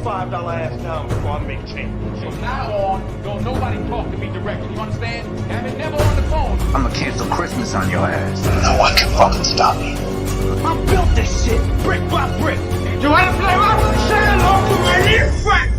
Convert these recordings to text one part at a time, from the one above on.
$5 ass down before I make change. From now on, don't nobody talk to me directly. You understand? Have it never on the phone. I'ma cancel Christmas on your ass. No one can fucking stop me. I built this shit brick by brick. You wanna play my say hello to my new friend?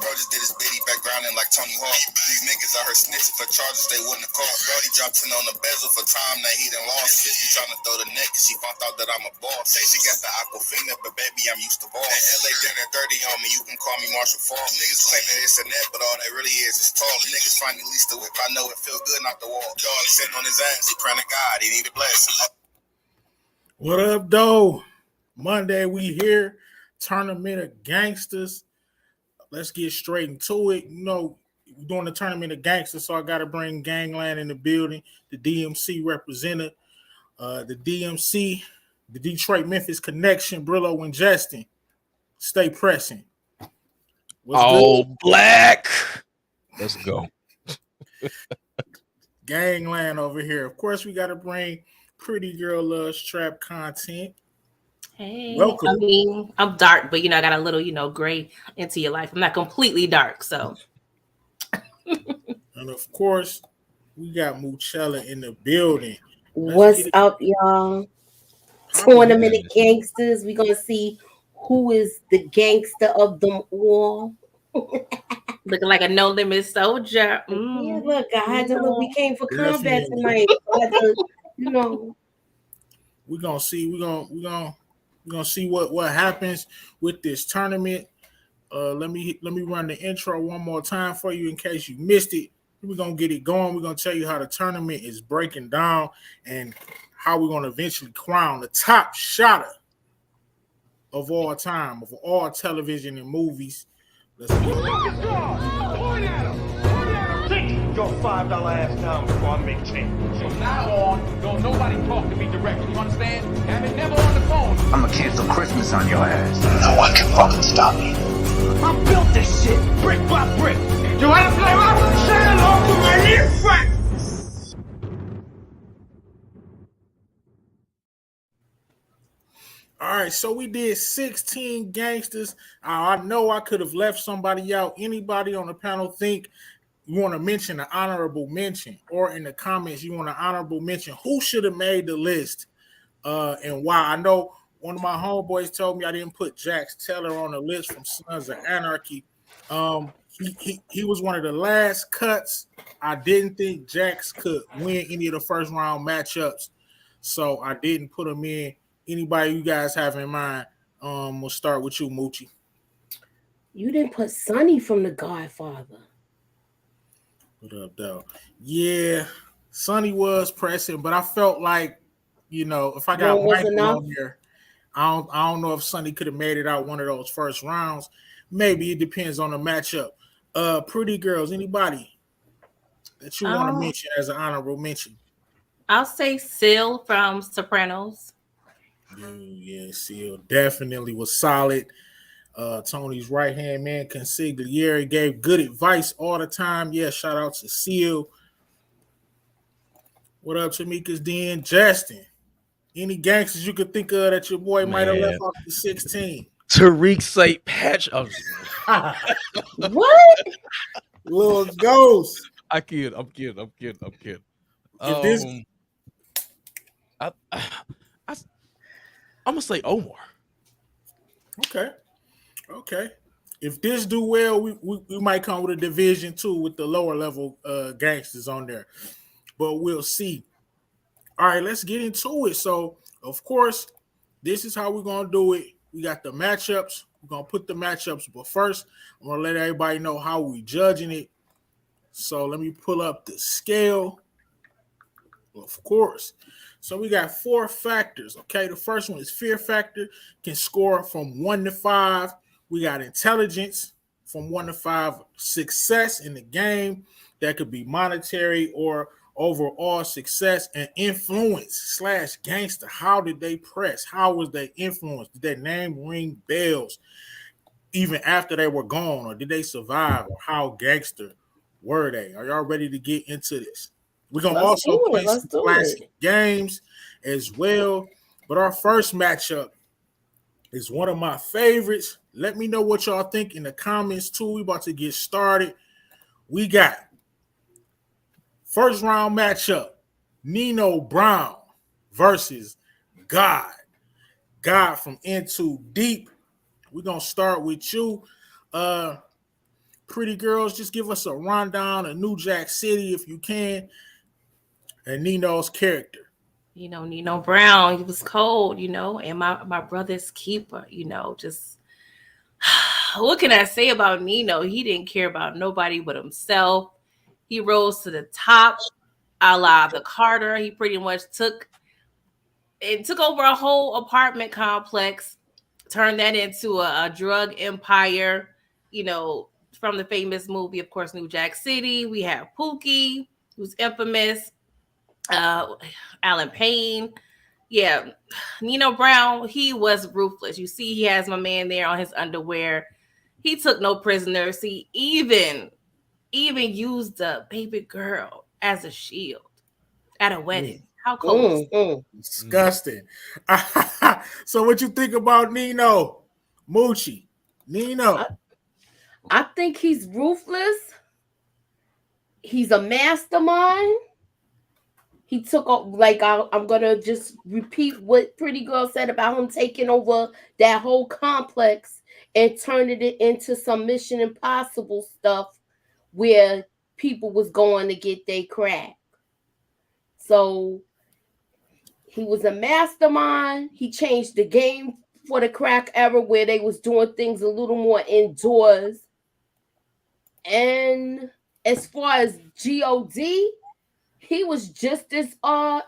Bro just did his bitty background in like Tony Hawk. These niggas out here snitching for charges they wouldn't have caught. Brody jumped in on the bezel for time that he done lost. This bitch be trying to throw the neck cause she found out that I'm a boss. Say she got the aquafina, but baby I'm used to ball. In LA down at 30 on me, you can call me Marshall Falk. Niggas claim that it's a net, but all that really is tall. Niggas finally leased the whip, I know it feel good not the wall. Dog sitting on his ass, he praying to God, he need a blessing. What up, though? Monday we here. Tournament of Gangsters. Let's get straight into it. You know, we're doing the tournament of Gangsters, so I got to bring Gangland in the building, the DMC representative, the DMC, the Detroit-Memphis connection, Brillo and Justin. Stay pressing. What's all good? Black. Let's go. Gangland over here. Of course, we got to bring Pretty Girl Loves Trap content. Hey, welcome. I mean, I'm dark, but I got a little, gray into your life. I'm not completely dark, so. And of course, we got Muchella in the building. What's up, y'all? Tournament of Gangsters. We're gonna see who is the gangster of them all. Looking like a no limit soldier. Yeah, look, I had to look. We came for combat tonight. We're gonna see. We're gonna see what happens with this tournament. Let me run the intro one more time for you in case you missed it. We're gonna get it going. We're gonna tell you how the tournament is breaking down and how we're gonna eventually crown the top shotter of all time, of all television and movies. Let's get it. Point at him! Take your $5 ass down before I make change. From now on, don't nobody talk to me directly. You understand? Have it never on the phone. I'ma cancel Christmas on your ass. No one can fucking stop me. I built this shit brick by brick. You wanna play my say hello to my new friend? All right, so we did 16 gangsters. I know I could have left somebody out. Anybody on the panel think you want to mention an honorable mention, or in the comments you want an honorable mention? Who should have made the list and why? I know one of my homeboys told me I didn't put Jax Taylor on the list from Sons of Anarchy. He was one of the last cuts. I didn't think Jax could win any of the first round matchups, so I didn't put him in. Anybody you guys have in mind? We'll start with you, Moochie. You didn't put Sonny from The Godfather. What up, though? Yeah, Sonny was pressing, but I felt like, if I got Michael on here, I don't know if Sonny could have made it out one of those first rounds. Maybe it depends on the matchup. Pretty girls, anybody that you want to mention as an honorable mention? I'll say Seal from Sopranos. Yeah, Seal definitely was solid. Tony's right-hand man, Consigliere, gave good advice all the time. Yeah, shout out to Seal. What up, Tamika's Den? Justin, any gangsters you could think of that your boy might have left off the 16? Tariq St.patrick. What? Little Ghost. I'm kidding. I'm gonna say Omar. Okay. If this do well, we might come with a division 2 with the lower level gangsters on there, but we'll see. All right, let's get into it. So, of course, this is how we're gonna do it. We got the matchups. We're gonna put the matchups, but first, I'm gonna let everybody know how we judging it. So let me pull up the scale. Of course. So we got 4 factors. Okay, the first one is fear factor. Can score from 1 to 5. We got intelligence from 1 to 5. Success in the game, that could be monetary or overall success. And influence / gangster. How did they press? How was they influenced? Did their name ring bells? even after they were gone, or did they survive, or how gangster were they? Are y'all ready to get into this? We're gonna Let's also do play it. Let's some do classic it. games as well. But our first matchup is one of my favorites. Let me know what y'all think in the comments too. We about to get started. We got first round matchup: Nino Brown versus God. God from Into Deep. We're gonna start with you. Pretty girls, just give us a rundown of New Jack City if you can, and Nino's character. Nino Brown, he was cold, and my brother's keeper, just what can I say about Nino? He didn't care about nobody but himself. He rose to the top, a la the Carter. He pretty much took over a whole apartment complex, turned that into a drug empire, from the famous movie, of course, New Jack City. We have Pookie, who's infamous, Alan Payne. Yeah, Nino Brown, he was ruthless. You see, he has my man there on his underwear. He took no prisoners. He even used a baby girl as a shield at a wedding. How cold? Disgusting. So what you think about Nino? Moochie. Nino. I think he's ruthless. He's a mastermind. He took I'm gonna just repeat what Pretty Girl said about him taking over that whole complex and turning it into some Mission Impossible stuff where people was going to get their crack. So he was a mastermind. He changed the game for the crack era where they was doing things a little more indoors. And as far as God, he was just as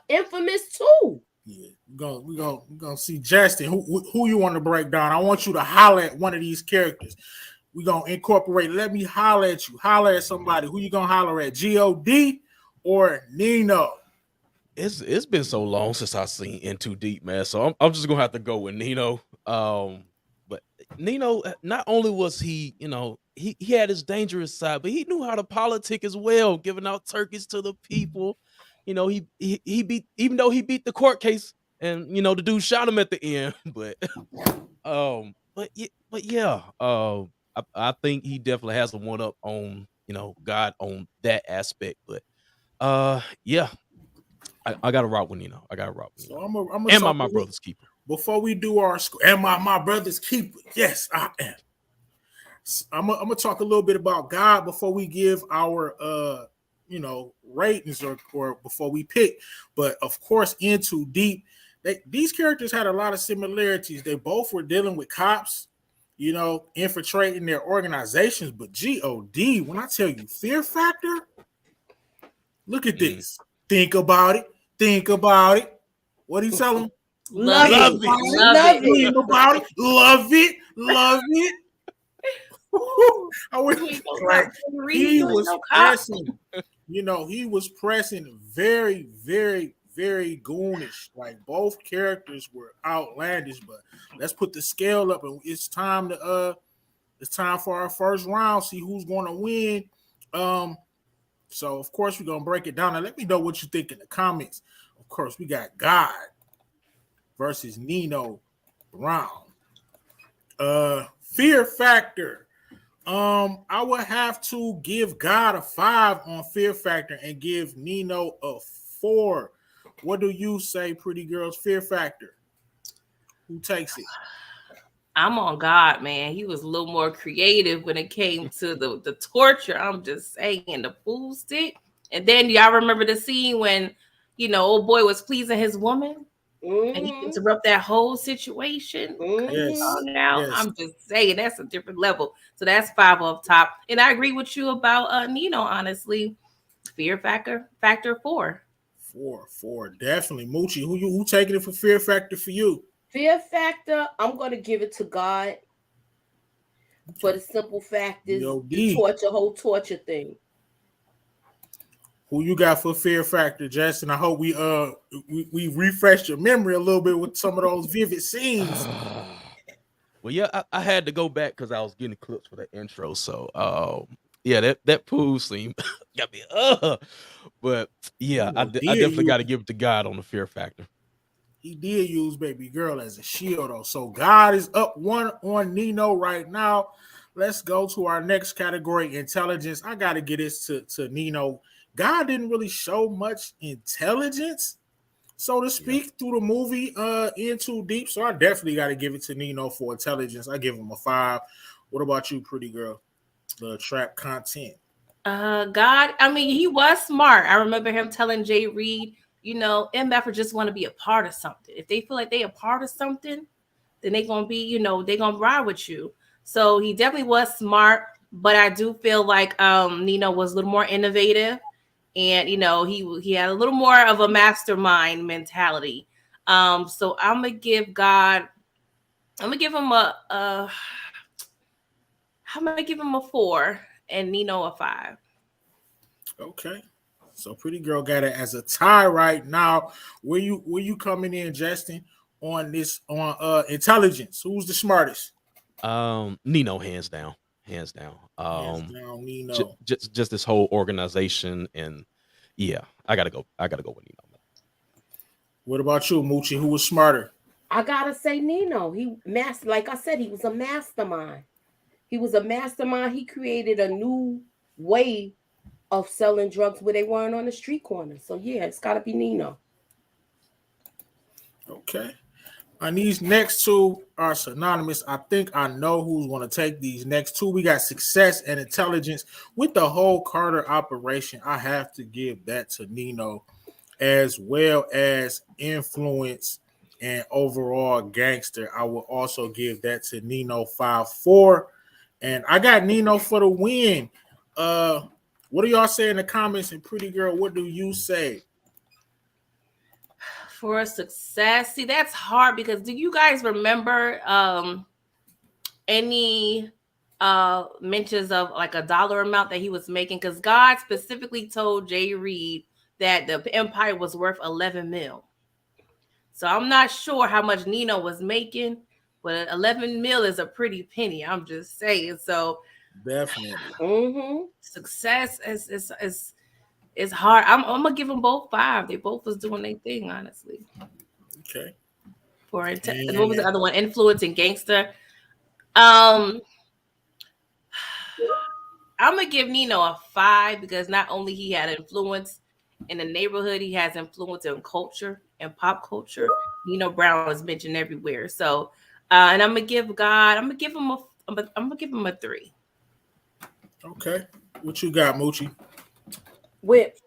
infamous too. Yeah, we're gonna see Justin. Who you want to break down? I want you to holler at one of these characters. We're gonna incorporate. Let me holler at you. Holler at somebody. Who you gonna holler at? God or Nino? It's been so long since I've seen In Too Deep, man. So I'm just gonna have to go with Nino. But Nino, not only was he, he had his dangerous side, but he knew how to politic as well, giving out turkeys to the people. He beat, even though he beat the court case, and the dude shot him at the end. But yeah, I think he definitely has a one up on God on that aspect. But yeah, I got to rock with Nino. I got to rock with Nino. So I'm and my brother's keeper. Before we do our and my brother's keeper. Yes, I am. I'm gonna talk a little bit about God before we give our ratings or before we pick. But of course, Into Deep, these characters had a lot of similarities. They both were dealing with cops, infiltrating their organizations. But God, when I tell you fear factor, look at this. Think about it. Think about it. What do you tell them? Love it. Love it. Think about it. Love it. Love it. I was like, he was pressing. He was pressing very, very, very goonish. Like both characters were outlandish. But let's put the scale up, and it's time for our first round. See who's going to win. So of course we're gonna break it down. Now let me know what you think in the comments. Of course, we got God versus Nino Brown. Fear factor. I would have to give God a 5 on fear factor and give Nino a 4. What do you say, pretty girls? Fear factor. Who takes it? I'm on God, man. He was a little more creative when it came to the torture. I'm just saying, the pool stick. And then y'all remember the scene when, old boy was pleasing his woman and he interrupt that whole situation. Yes. I'm just saying that's a different level. So that's 5 off top. And I agree with you about Nino, honestly. Fear factor 4. 4. Definitely. Moochie, who taking it for fear factor for you? Fear factor, I'm going to give it to God. For the simple fact is the whole torture thing. Who you got for fear factor, Justin? I hope we refreshed your memory a little bit with some of those vivid scenes. Well, yeah, I had to go back because I was getting clips for the intro. So, yeah, that pool scene got me. But yeah, Nino I did definitely got use to give it to God on the fear factor. he did use baby girl as a shield though. So God is up one on Nino right now. Let's go to our next category, intelligence. I gotta get this to Nino. God didn't really show much intelligence, so to Yeah. speak, through the movie In Too Deep. So I definitely got to give it to Nino for intelligence. I give him a 5. What about you, pretty girl? The trap content. God, I mean, he was smart. I remember him telling Jay Reed, MFers just want to be a part of something. If they feel like they a part of something, then they gonna be, they gonna ride with you. So he definitely was smart, but I do feel like Nino was a little more innovative, and he had a little more of a mastermind mentality. So I'm gonna give him I'm gonna give him a 4 and Nino a 5. Okay. So pretty girl got it as a tie right now. Where you coming in, Justin, on this on intelligence? Who's the smartest? Nino, hands down, hands down. Hands down, Nino. Just this whole organization, and yeah, I gotta go with Nino. What about you, Moochie? Who was smarter? I gotta say Nino. Like I said, he was a mastermind. He was a mastermind. He created a new way of selling drugs where they weren't on the street corner. So yeah, it's gotta be Nino. Okay. And these next two are synonymous. I think I know who's going to take these next two. We got success and intelligence with the whole Carter operation. I have to give that to Nino, as well as influence and overall gangster. I will also give that to Nino 5-4. And I got Nino for the win. What do y'all say in the comments? And pretty girl, what do you say? For success, see, that's hard because do you guys remember any mentions of like a dollar amount that he was making? Because God specifically told Jay Reed that the empire was worth 11 mil. So I'm not sure how much Nino was making, but 11 mil is a pretty penny. I'm just saying. So Definitely. Success is hard. I'm gonna give them both 5. They both was doing their thing, honestly. Okay. What was the other one? Influence and gangster. I'm gonna give Nino a 5 because not only he had influence in the neighborhood, he has influence in culture and pop culture. Nino Brown was mentioned everywhere. So, and I'm gonna give him a 3. Okay. What you got, Moochie? With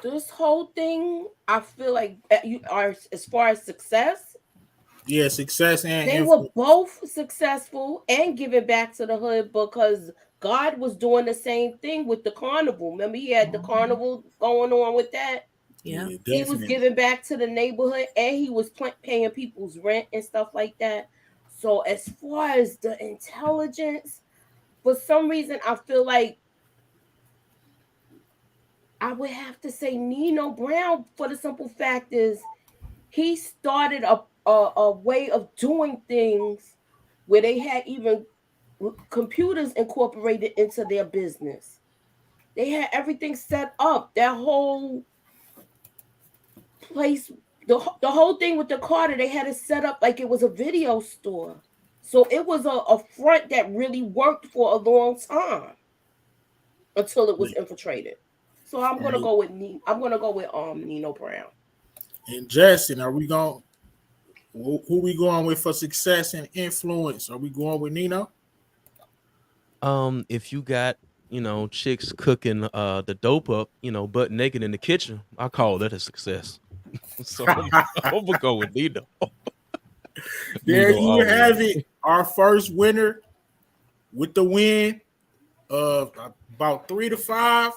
this whole thing, I feel like you are as far as success. Yeah, success and they influence. were both successful and giving back to the hood because God was doing the same thing with the carnival. Remember, he had the carnival going on with that. Yeah, he was giving back to the neighborhood and he was paying people's rent and stuff like that. So as far as the intelligence, for some reason, I feel like I would have to say Nino Brown for the simple fact is he started a way of doing things where they had even computers incorporated into their business. They had everything set up. That whole place, the whole thing with the Carter, they had it set up like it was a video store. So it was a front that really worked for a long time until it was infiltrated. So I'm gonna go with Nino Brown. And Justin, are we going? Who we going with for success and influence? Are we going with Nino? If you got chicks cooking the dope up, butt naked in the kitchen, I call that a success. So I'm gonna go with Nino. There you have it. Our first winner with the win of about 3-5.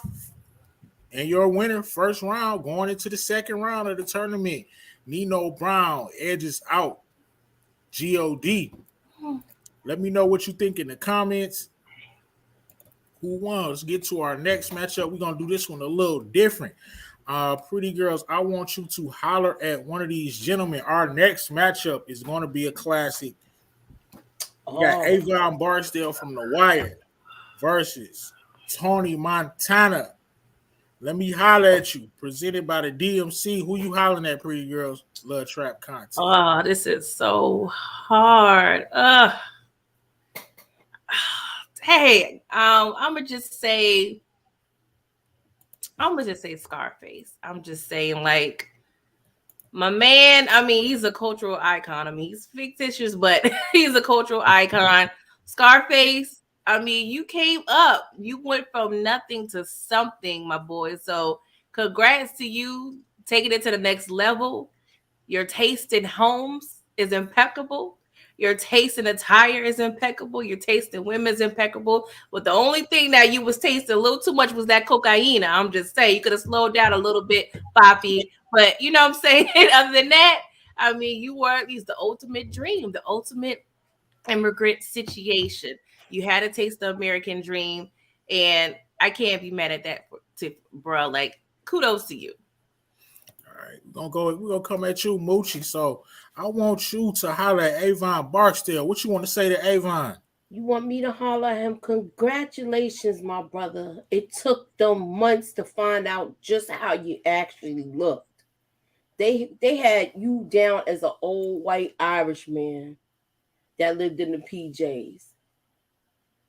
And your winner, first round, going into the second round of the tournament, Nino Brown edges out God. Let me know what you think in the comments. Who won? Let's get to our next matchup. We're going to do this one a little different. Pretty girls, I want you to holler at one of these gentlemen. Our next matchup is going to be a classic. You got Oh, Avon Barksdale from The Wire versus Tony Montana. Let me holler at you. Presented by the DMC. Who you hollering at, pretty girls? Love Trap content. Oh, this is so hard. Hey, I'm gonna just say Scarface. I'm just saying, like, my man, I mean, he's a cultural icon. I mean, he's fictitious, but he's a cultural icon. Scarface, I mean, you came up. You went from nothing to something, my boy. So congrats to you taking it to the next level. Your taste in homes is impeccable. Your taste in attire is impeccable. Your taste in women is impeccable. But the only thing that you was tasting a little too much was that cocaine. I'm just saying, you could have slowed down a little bit, Poppy. But you know what I'm saying? Other than that, I mean, he's the ultimate dream, the ultimate immigrant situation. You had to taste the American dream. And I can't be mad at that, bro. Like, kudos to you. All right, we're gonna come at you, Moochie. So I want you to holler at Avon Barksdale. What you want to say to Avon? you want me to holler at him? Congratulations, my brother. It took them months to find out just how you actually looked. They had you down as an old white Irish man that lived in the PJs.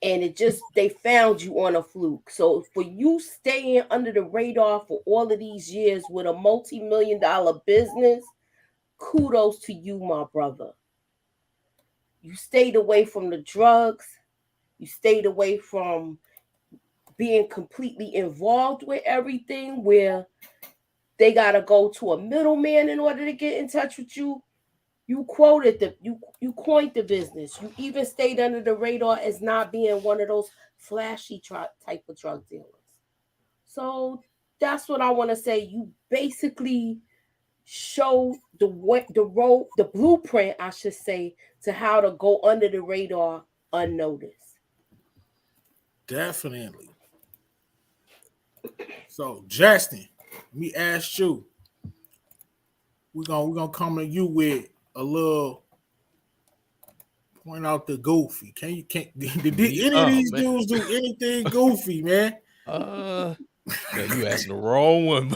And they found you on a fluke. So for you staying under the radar for all of these years with a multi-million-dollar business, kudos to you, my brother. You stayed away from the drugs. You stayed away from being completely involved with everything where they got to go to a middleman in order to get in touch with you. You coined the business. You even stayed under the radar as not being one of those flashy type of drug dealers. So that's what I want to say. You basically show the blueprint, I should say, to how to go under the radar unnoticed. Definitely. So Justin, me ask you. We're gonna come to you with a little point out the goofy. Did any of these dudes do anything goofy, man? Man, you asking the wrong one.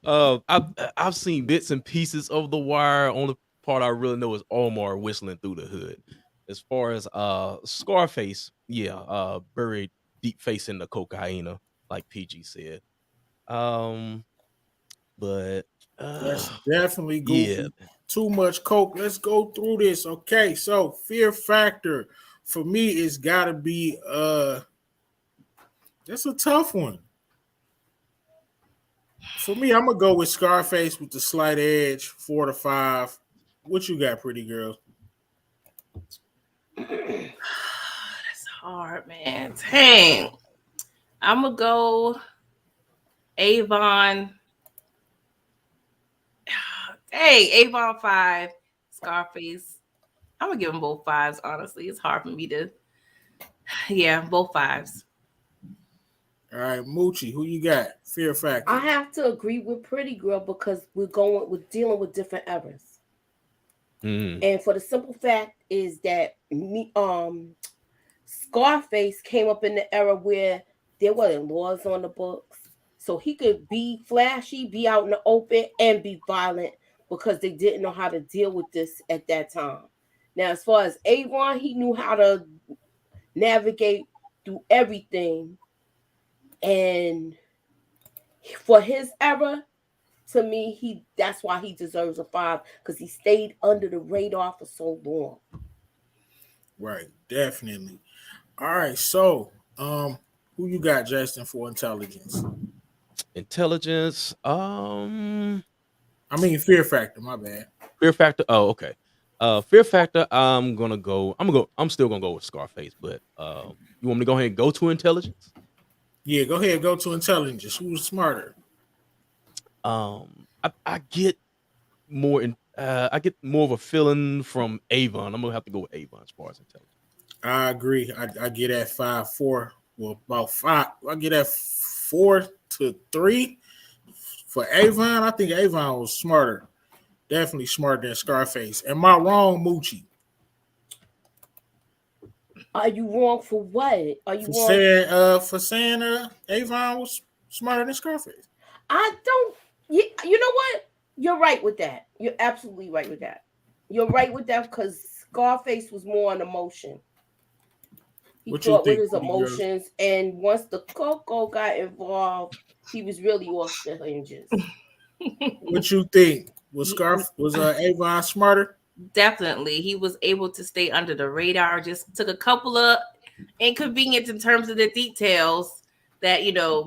I've seen bits and pieces of The Wire. Only part I really know is Omar whistling through the hood. As far as Scarface, buried deep face in the cocaine, like PG said. But That's definitely yeah, goofy. Too much coke. Let's go through this. Okay, so fear factor for me it's gotta be that's a tough one. For me, I'm gonna go with Scarface with the slight edge, 4 to 5. What you got, pretty girl? That's hard, man. Dang. I'm gonna go Avon. Hey, Avon 5, Scarface. I'm gonna give them both 5s. Honestly, it's hard for me to. Yeah, both 5s. All right, Moochie, who you got? Fear factor. I have to agree with Pretty Girl because we're dealing with different eras. And for the simple fact is that Scarface came up in the era where there wasn't laws on the books. So he could be flashy, be out in the open, and be violent because they didn't know how to deal with this at that time. Now, as far as Avon, he knew how to navigate through everything. And for his era, to me, that's why he deserves a 5, because he stayed under the radar for so long. Right, definitely. All right, so who you got, Justin, for intelligence? intelligence. I mean fear factor, my bad. Fear factor. Oh, okay. Fear factor. I'm still gonna go with Scarface, but you want me to go ahead and go to intelligence? Yeah, go ahead, go to intelligence. Who's smarter? I get more I get more of a feeling from Avon. I'm gonna have to go with Avon as far as intelligence. I agree. I get at 5-4. Well, about 5. I get at 4-3 for Avon. I think Avon was smarter. Definitely smarter than Scarface. Am I wrong, Moochie? Are you wrong for what? Are you for wrong? saying Avon was smarter than Scarface. I don't. You know what? You're right with that. You're absolutely right with that. You're right with that because Scarface was more on emotion. He What you fought with think, his pretty girls? emotions, and once the cocoa got involved, he was really off the hinges. What you think? Was He- Avon smarter? Definitely, he was able to stay under the radar. Just took a couple of inconvenience in terms of the details that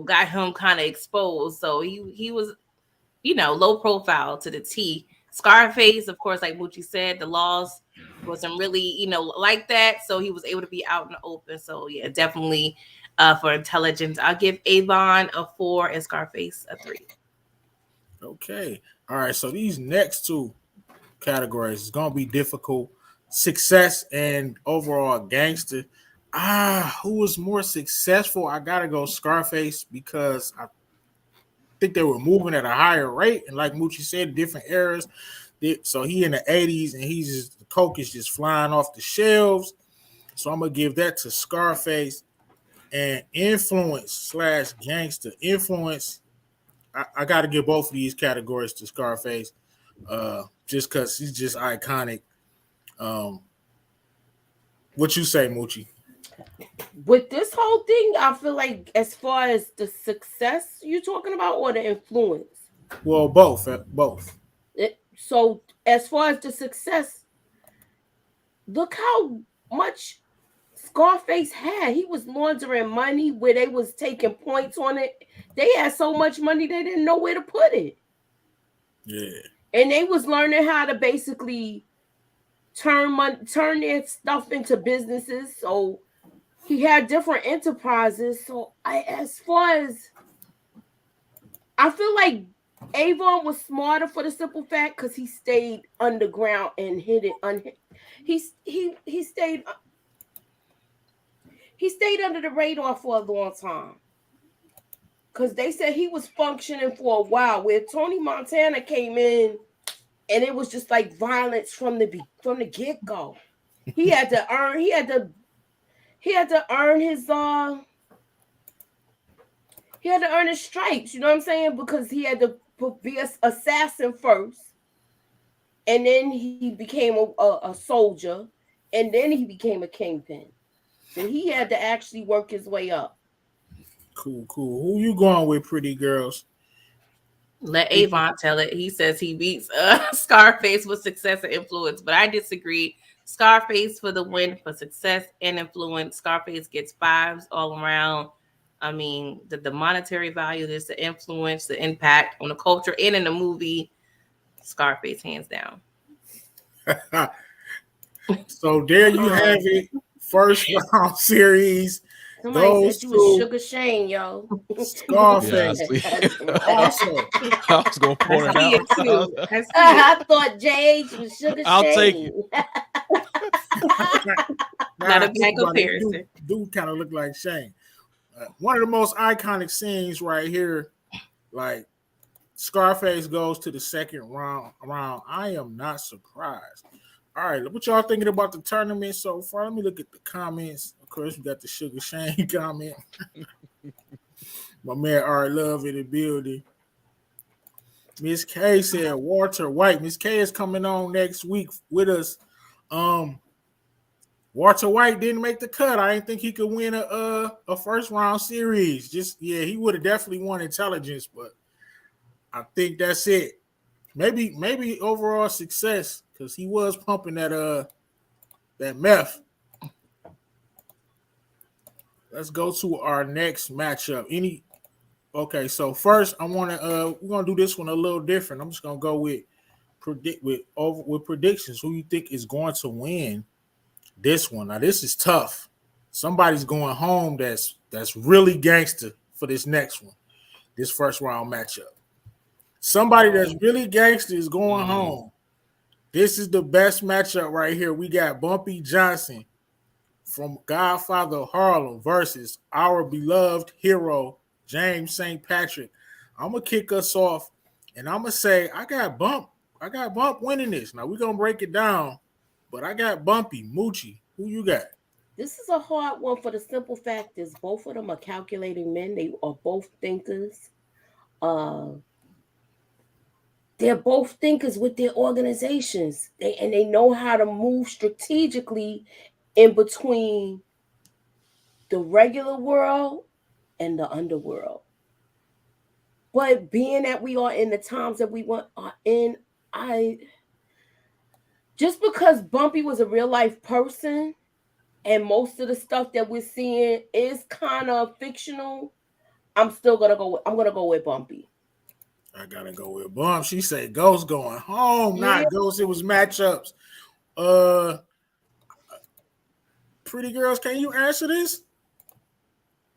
got him kind of exposed. So he was low profile to the T. Scarface, of course, like Moochie said, the laws wasn't really like that, so he was able to be out in the open. So yeah, definitely for intelligence, I'll give Avon a 4 and Scarface a 3. Okay. All right. So these next two categories is gonna be difficult. Success and overall gangster. Who was more successful? I gotta go Scarface because I think they were moving at a higher rate, and like Moochie said, different eras. So he in the 80s, and he's just the coke is just flying off the shelves. So I'm gonna give that to Scarface. And influence slash gangster influence. I got to give both of these categories to Scarface, just because he's just iconic. Um, what you say, Moochie? With this whole thing, I feel like as far as the success you're talking about or the influence. Well, both, both. So as far as the success, look how much Scarface had. He was laundering money where they was taking points on it. They had so much money they didn't know where to put it. Yeah. And they was learning how to basically turn their stuff into businesses. So he had different enterprises. So as far as I feel like Avon was smarter for the simple fact because he stayed underground and hid it. He stayed under the radar for a long time. Because they said he was functioning for a while, where Tony Montana came in and it was just like violence from the get-go. He had to earn his stripes, you know what I'm saying? Because he had to be an assassin first, and then he became a soldier, and then he became a kingpin. So he had to actually work his way up. Cool. Who you going with, pretty girls? Let Avon tell it. He says he beats Scarface with success and influence, but I disagree. Scarface for the win for success and influence. Scarface gets 5s all around. I mean, the monetary value, there's the influence, the impact on the culture and in the movie. Scarface, hands down. So there you have it. First round series. Somebody said you was Sugar Shane, yo. Scarface. Also, I was gonna point it out. I thought JH was Sugar Shane. I'll take it. Not a bad comparison. Dude kind of look like Shane. One of the most iconic scenes right here, like Scarface goes to the second round. I am not surprised. All right, what y'all thinking about the tournament so far? Let me look at the comments. Of course, we got the Sugar Shane comment. My man R Love in the building. Miss K said Walter White. Miss K is coming on next week with us. Walter White didn't make the cut. I didn't think he could win a first round series. He would have definitely won intelligence, but I think that's it. Maybe overall success because he was pumping that meth. Let's go to our next matchup. Okay, so first we're gonna do this one a little different. I'm just gonna go with predictions. Who you think is going to win this one? Now this is tough. Somebody's going home that's really gangster for this next one, this first round matchup. Somebody that's really gangster is going home. This is the best matchup right here. We got Bumpy Johnson from Godfather Harlem versus our beloved hero, James St.Patrick. I'm going to kick us off, and I'm going to say I got Bump winning this. Now, we're going to break it down, but I got Bumpy. Moochie, who you got? This is a hard one for the simple fact is both of them are calculating men. They are both thinkers. Uh, they're both thinkers with their organizations. They know how to move strategically in between the regular world and the underworld. But being that we are in the times that we are in, I just because Bumpy was a real life person and most of the stuff that we're seeing is kind of fictional, I'm gonna go with Bumpy. I gotta go with Bump. She said Ghost going home, Yeah. not Ghost. It was matchups. Uh, Pretty girls, can you answer this?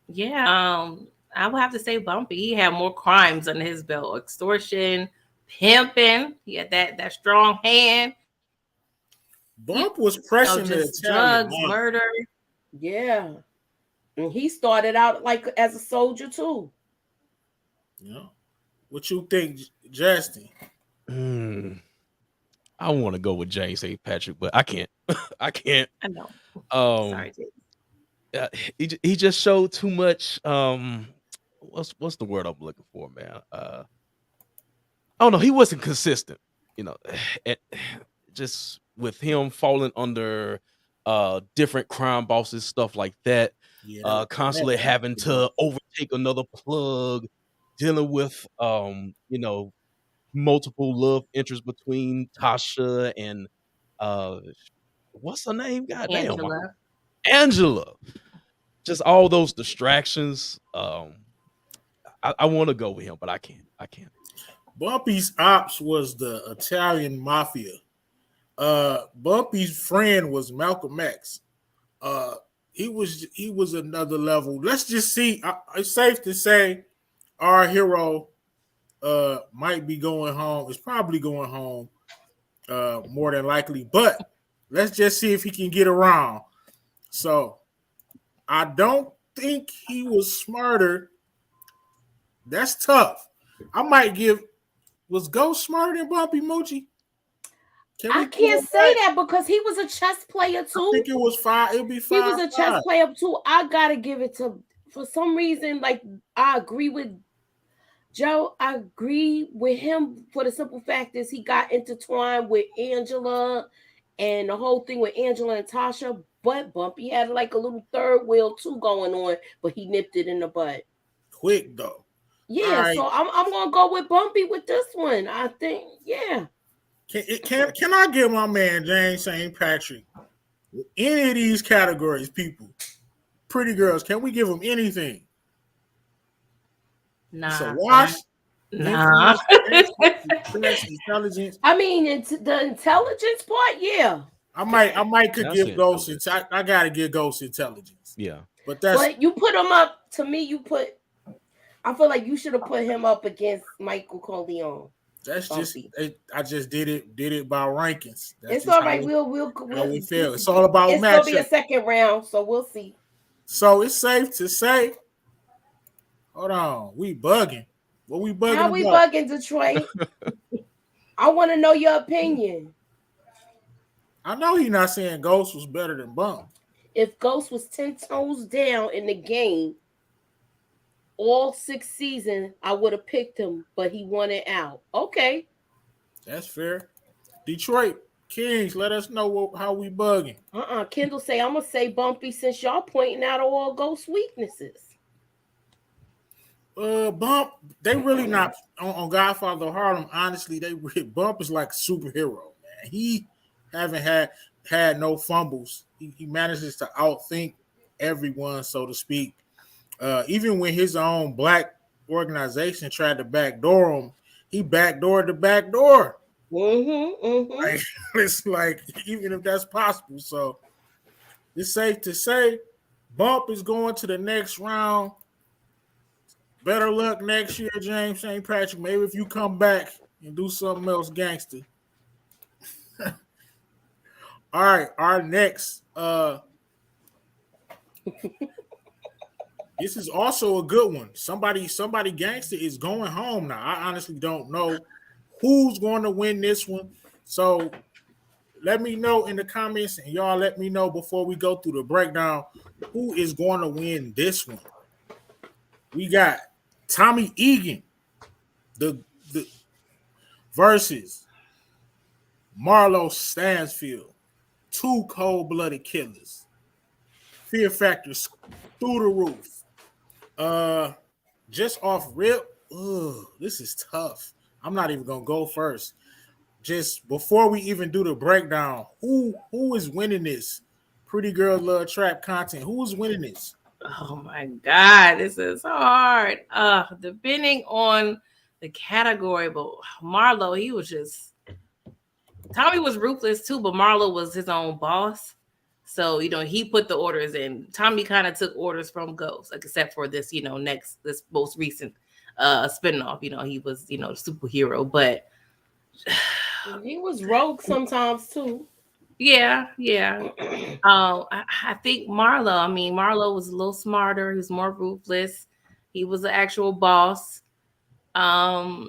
Yeah, I would have to say Bumpy. He had more crimes under his belt: extortion, pimping. He had that strong hand. Bump was You know, pressing the just Italian drugs, line. murder. Yeah. And he started out like as a soldier too. Yeah. What you think, Justin? I want to go with James St.Patrick, but I can't. I can't. I know. Um, Sorry, Jake. he just showed too much. What's the word I'm looking for, man? I don't know. He wasn't consistent. You know, and just with him falling under different crime bosses, stuff like that. Yeah, Constantly having to overtake another plug, dealing with you know, multiple love interests between Tasha and uh what's her name? Goddamn, Angela. Angela. Just all those distractions. I want to go with him, but I can't. I can't. Bumpy's ops was the Italian mafia. Bumpy's friend was Malcolm X. Uh, he was another level. Let's just see. It's safe to say our hero might be going home. Is probably going home more than likely. But let's just see if he can get around. So I don't think he was smarter. That's tough. I might give. Was Ghost smarter than Bumpy Mochi? Can I we pull can't him say back? that because he was a chess player I too. think it was five. It'll be He was 5-5. a chess player too. I gotta give it to, for some reason, like I agree with Joe. I agree with him for the simple fact is he got intertwined with Angela and the whole thing with Angela and Tasha. But Bumpy had like a little third wheel too going on, but he nipped it in the bud. Quick though. Yeah, All right. so I'm gonna go with Bumpy with this one. I think, yeah. Can I give my man James St. Patrick any of these categories, people? Pretty girls, can we give him anything? It's a Nah. wash. Nah. Influence, intelligence. I mean, it's the intelligence part, yeah. I might could That's give it. Ghost. I gotta give Ghost intelligence. Yeah. But that's But you put him up to me. I feel like you should have put him up against Michael Corleone. just Bumpy. I just did it by rankings. That's It's just all how right. it- We'll how we feel. It's all about it's gonna be a matchup. second round, so we'll see. So it's safe to say. Hold on, we bugging. What we bugging How we about? bugging Detroit? I want to know your opinion. I know he not saying Ghost was better than Bump. If Ghost was 10 toes down in the game all 6 seasons, I would have picked him, but he wanted out. Okay. That's fair. Detroit Kings, let us know how we bugging. Kendall say, I'm going to say Bumpy since y'all pointing out all Ghost weaknesses. Bump, they really not on Godfather of Harlem. Honestly, Bump is like a superhero, man. He haven't had no fumbles. He manages to outthink everyone, so to speak. Even when his own black organization tried to backdoor him, he backdoored the back door. Like, it's like even if that's possible. So it's safe to say Bump is going to the next round. Better luck next year, James St. Patrick. Maybe if you come back and do something else gangster. All right, our next this is also a good one. Somebody gangster is going home now. I honestly don't know who's going to win this one. So let me know in the comments, and y'all let me know before we go through the breakdown who is going to win this one. We got Tommy Egan, the versus Marlo Stansfield, two cold-blooded killers. Fear factors through the roof. Just off rip, this is tough. I'm not even gonna go first. Just before we even do the breakdown, who is winning this? Pretty Girl Love Trap content. Who is winning this? Oh my God, this is hard. Depending on the category, but Marlo, he was just Tommy was ruthless too, but Marlo was his own boss. So, he put the orders in. Tommy kind of took orders from Ghost, like except for this, this most recent spinoff. He was, superhero, but he was rogue sometimes too. Yeah. I think Marlo was a little smarter. He was more ruthless. He was the actual boss. But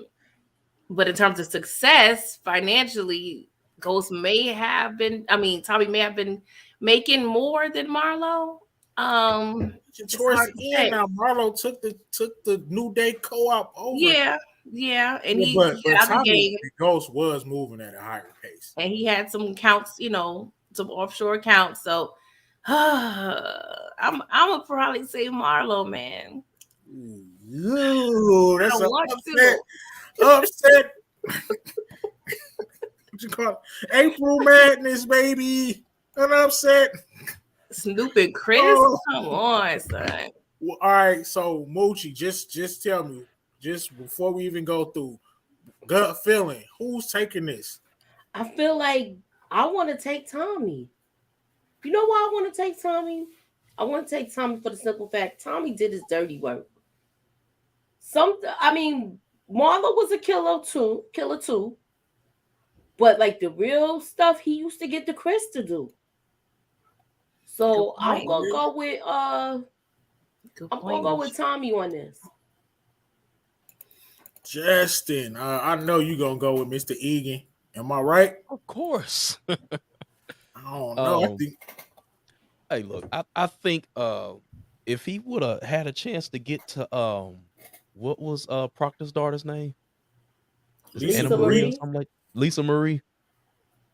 in terms of success financially, Ghost may have been. Tommy may have been making more than Marlo. Towards the end, now Marlo took the New Day co-op over. Yeah, and but Tommy Ghost was moving at a higher pace, and he had some accounts, some offshore accounts. So I'm gonna probably say Marlo, man. Ooh, that's upset. What you call it? April Madness, baby. An upset. Snoop and Chris, come on, son. Well, all right, so Moochie, just tell me, just before we even go through, gut feeling, who's taking this? I feel like I want to take Tommy. You know why I want to take Tommy? I want to take Tommy for the simple fact Tommy did his dirty work. Marlo was a killer too. But like the real stuff he used to get the Chris to do. So I'm gonna go with Tommy on this. Justin, I know you're gonna go with Mr. Egan. Am I right? Of course. I don't know. Hey, look, I think if he would have had a chance to get to what was Proctor's daughter's name? Lisa Marie. Lisa Marie.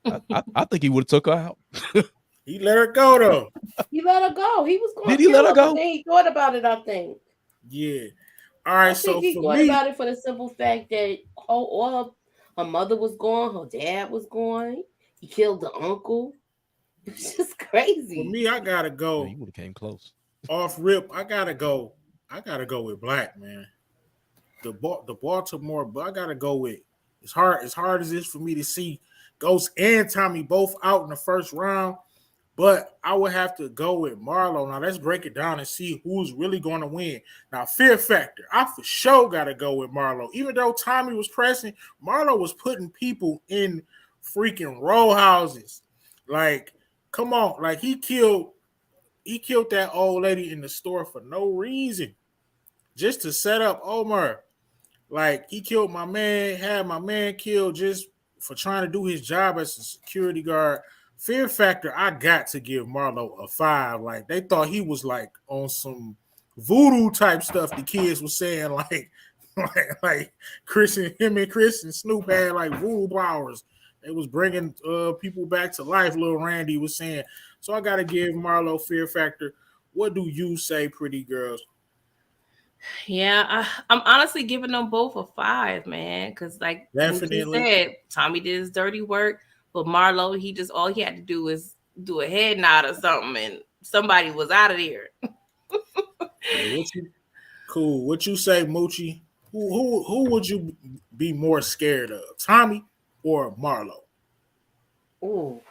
I think he would have took her out. He let her go though. He let her go. He was going. Did he let her go? He thought about it. I think. Yeah. All right. So he thought about it for the simple fact that all her mother was gone, her dad was gone. He killed the uncle. It's just crazy. For me, I gotta go. You would have came close. Off rip, I gotta go with Black, man. The Baltimore, but I gotta go with. As hard as it is for me to see Ghost and Tommy both out in the first round, but I would have to go with Marlo. Now let's break it down and see who's really going to win. Now, fear factor, I for sure got to go with Marlo. Even though Tommy was pressing, Marlo was putting people in freaking row houses. Like, come on, like he killed that old lady in the store for no reason, just to set up Omar. Like, he killed my man, had my man killed just for trying to do his job as a security guard. Fear factor, I got to give Marlo a 5. Like, they thought he was like on some voodoo type stuff. The kids were saying like Chris and Snoop had like voodoo powers. They was bringing people back to life. Lil Randy was saying. So I got to give Marlo fear factor. What do you say, pretty girls? Yeah, I'm honestly giving them both a 5, man. Because like you said, Tommy did his dirty work, but Marlo, all he had to do was do a head nod or something, and somebody was out of there. Cool. What you say, Moochie? Who would you be more scared of, Tommy or Marlo? Ooh.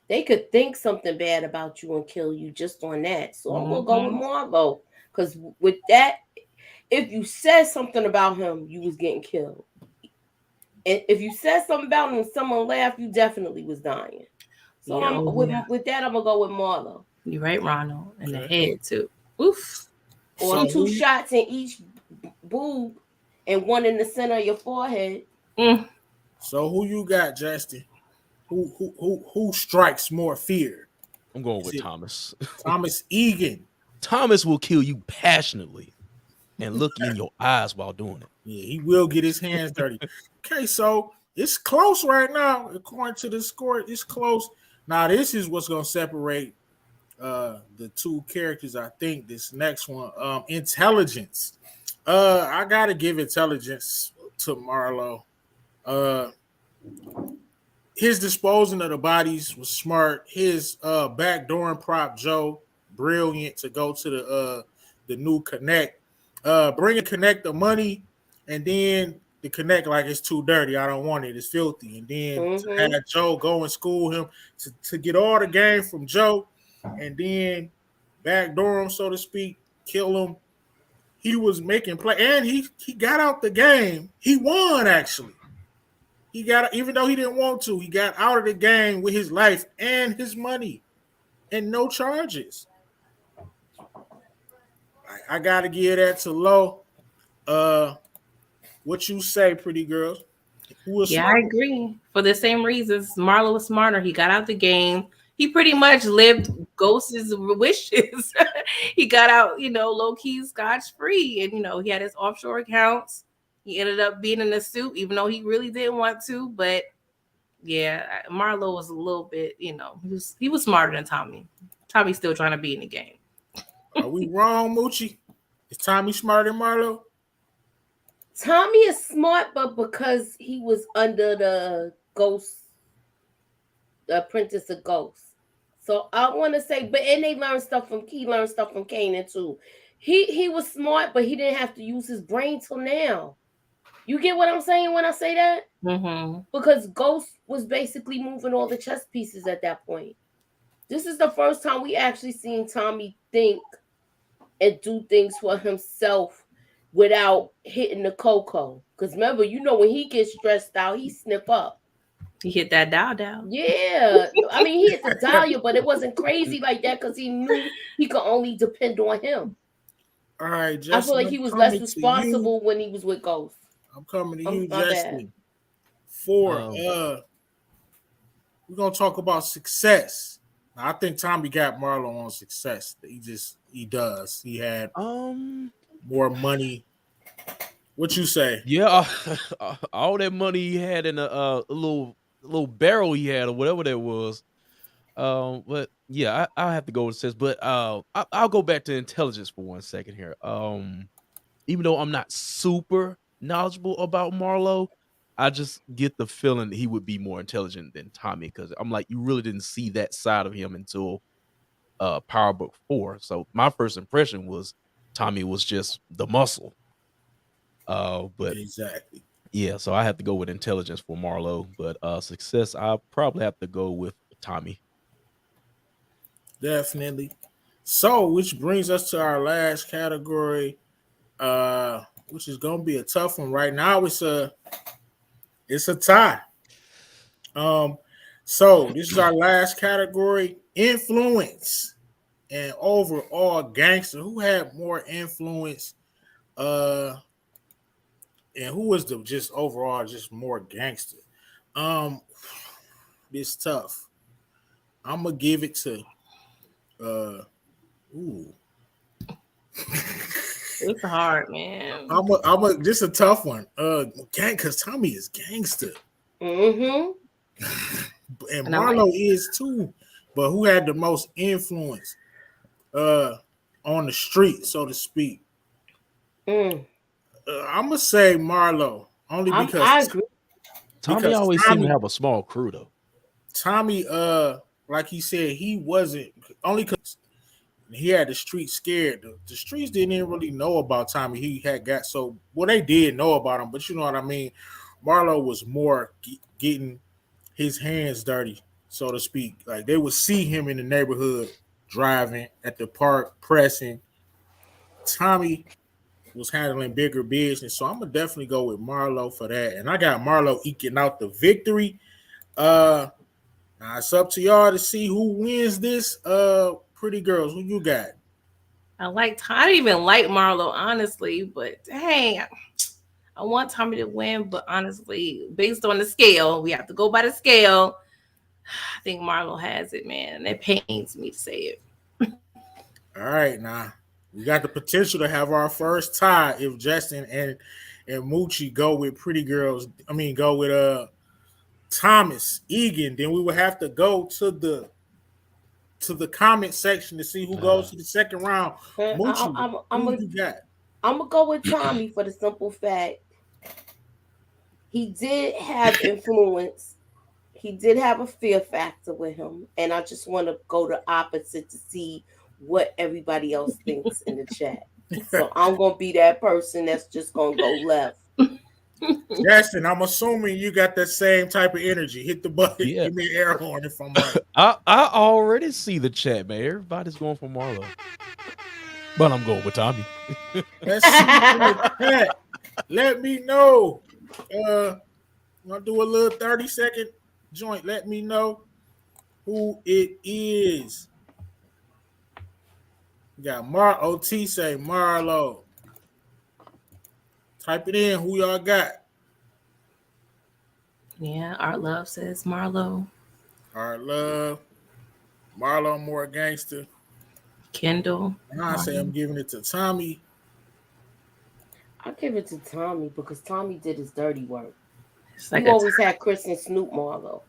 They could think something bad about you and kill you just on that. So I'm gonna go with Marlo. Because with that, if you said something about him, you was getting killed. And if you said something about him and someone laughed, you definitely was dying. So with that, I'm going to go with Marlo. You're right, Ronald. And the head, too. Oof. Or 2 shots in each boob and 1 in the center of your forehead. So who you got, Justin? Who strikes more fear? I'm going Is with it Thomas. Thomas Egan? Thomas will kill you passionately and look in your eyes while doing it. Yeah, he will get his hands dirty. Okay, so it's close right now. According to the score, it's close. Now, this is what's gonna separate the two characters. I think this next one, intelligence. I gotta give intelligence to Marlo. Uh, his disposing of the bodies was smart. His backdooring prop Joe, brilliant to go to the new connect. Bringing connect the money, and then the connect like it's too dirty. I don't want it. It's filthy. And then to have Joe go and school him to get all the game from Joe, and then backdoor him, so to speak, kill him. He was making play, and he got out the game. He won actually. He got, even though he didn't want to, he got out of the game with his life and his money and no charges. I gotta give that to Low. What you say, pretty girls? Who was Yeah, smart? I agree. For the same reasons, Marlo was smarter. He got out the game. He pretty much lived Ghost's wishes. He got out, low key scotch free, and he had his offshore accounts. He ended up being in a suit, even though he really didn't want to. But yeah, Marlo was a little bit, he was smarter than Tommy. Tommy's still trying to be in the game. Are we wrong, Moochie? Is Tommy smarter than Marlo? Tommy is smart, but because he was under the Ghost, the Apprentice of Ghosts. So I want to say, but and he learned stuff from Kanan too. He was smart, but he didn't have to use his brain till now. You get what I'm saying when I say that? Mm-hmm. Because Ghost was basically moving all the chess pieces at that point. This is the first time we actually seen Tommy think and do things for himself without hitting the cocoa. Because remember, when he gets stressed out, he snip up. He hit that dial. Yeah. I mean, he hit the dial, but it wasn't crazy like that because he knew he could only depend on him. All right, Justin. I feel like he was less responsible when he was with Ghost. I'm coming to you, Justin. Bad. We're gonna talk about success. Now, I think Tommy got Marlo on success. He does. He had more money. What you say? Yeah, all that money he had in a little barrel he had or whatever that was. But yeah, I'll have to go with success. But I'll go back to intelligence for 1 second here. Even though I'm not super knowledgeable about Marlo, I just get the feeling that he would be more intelligent than Tommy, because I'm like, you really didn't see that side of him until Power Book 4. So my first impression was Tommy was just the muscle. But exactly. Yeah, so I have to go with intelligence for Marlo, but success, I'll probably have to go with Tommy. Definitely. So, which brings us to our last category, which is gonna be a tough one. Right now, it's a tie. So this is our last category: influence and overall gangster. Who had more influence? And who was the just overall just more gangster? This tough. I'm gonna give it to It's hard, man. I'm just a tough one. Because Tommy is gangster. Mm-hmm. And Marlo is too. But who had the most influence on the street, so to speak? I'm gonna say Marlo, only because I agree. Tommy always seemed to have a small crew though. Tommy, like he said, he wasn't, only because he had the streets scared. The streets didn't even really know about Tommy. He had got they did know about him, but you know what I mean. Marlo was more getting his hands dirty, so to speak. Like they would see him in the neighborhood driving at the park, pressing. Tommy was handling bigger business, so I'm gonna definitely go with Marlo for that. And I got Marlo eking out the victory. Now it's up to y'all to see who wins this. Pretty girls, who you got? I didn't even like Marlo, honestly, but dang, I want Tommy to win. But honestly, based on the scale, we have to go by the scale. I think Marlo has it, man. It pains me to say it. All right, now we got the potential to have our first tie if Justin and Moochie go with Pretty Girls. I mean, go with Thomas Egan. Then we would have to go to the comment section to see who goes to the second round. Moochie, who you got? I'm gonna go with Tommy for the simple fact he did have influence. He did have a fear factor with him, and I just want to go the opposite to see what everybody else thinks in the chat. So I'm gonna be that person that's just gonna go left. Justin, I'm assuming you got that same type of energy. Hit the button. Yeah. Give me an air horn if I'm right. I already see the chat, man. Everybody's going for Marlo, but I'm going with Tommy. Let's see the chat. Let me know. I'll do a little 30-second joint. Let me know who it is. We got OT say Marlo. Type it in. Who y'all got? Yeah, Art Love says Marlo. Art Love. Marlo more gangster. Kendall. And I say I'm giving it to Tommy. I give it to Tommy because Tommy did his dirty work. Like you always had Chris and Snoop Marlo.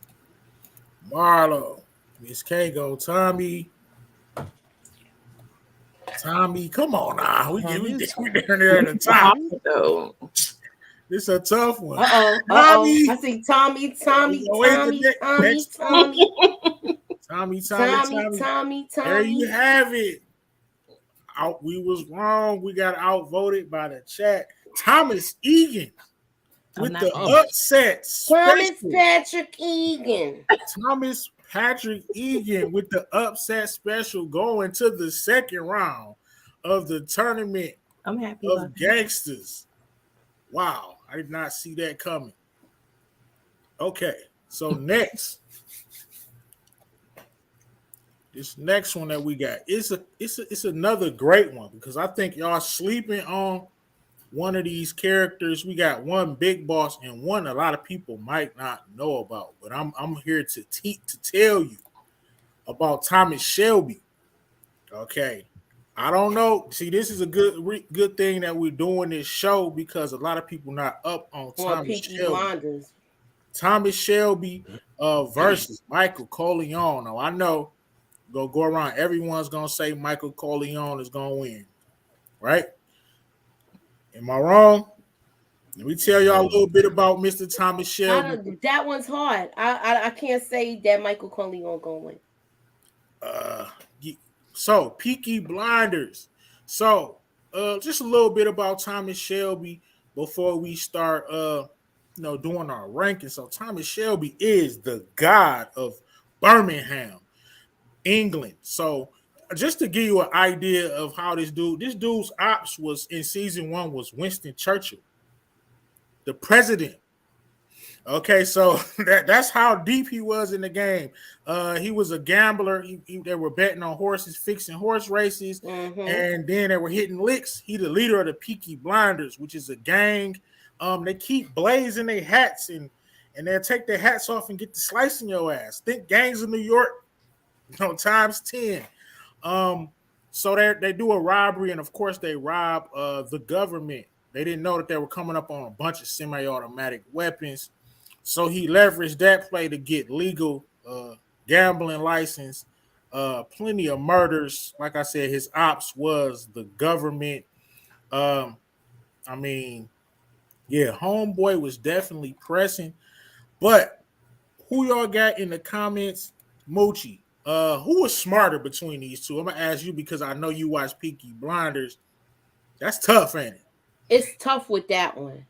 Miss K go Tommy. Tommy, come on now. We down there at the top. This is a tough one. Tommy. I see Tommy. There you have it. We was wrong. We got outvoted by the chat. Thomas Egan with the upset. St.Patrick Egan. St. Patrick Egan with the upset special going to the second round of the tournament of Gangsters. Wow, I did not see that coming. Okay, so next. This next one that we got it's another great one because I think y'all sleeping on one of these characters. We got one big boss and one a lot of people might not know about, but I'm here to tell you about Thomas Shelby. Okay, I don't know. See, this is a good thing that we're doing this show because a lot of people not up on Thomas Shelby. Blinders. Thomas Shelby versus Michael Corleone. Now I know. Go around. Everyone's gonna say Michael Corleone is gonna win, right? Am I wrong? Let me tell y'all a little bit about Mr. Thomas Shelby. That one's hard. I can't say that Michael Corleone gonna win. So Peaky Blinders. So just a little bit about Thomas Shelby before we start doing our ranking. So Thomas Shelby is the god of Birmingham, England. So just to give you an idea of how this dude's ops was in season 1 was Winston Churchill, the president. Okay, so that's how deep he was in the game. He was a gambler. They were betting on horses, fixing horse races, and then they were hitting licks. He the leader of the Peaky Blinders, which is a gang. They keep blazing their hats and they'll take their hats off and get to slicing your ass. Think Gangs of New York. Times 10. So they do a robbery, and of course they rob the government. They didn't know that they were coming up on a bunch of semi-automatic weapons. So he leveraged that play to get legal gambling license, plenty of murders. Like I said, his ops was the government. Homeboy was definitely pressing. But who y'all got in the comments? Moochie. Who was smarter between these two? I'm gonna ask you because I know you watch Peaky Blinders. That's tough, ain't it? It's tough with that one.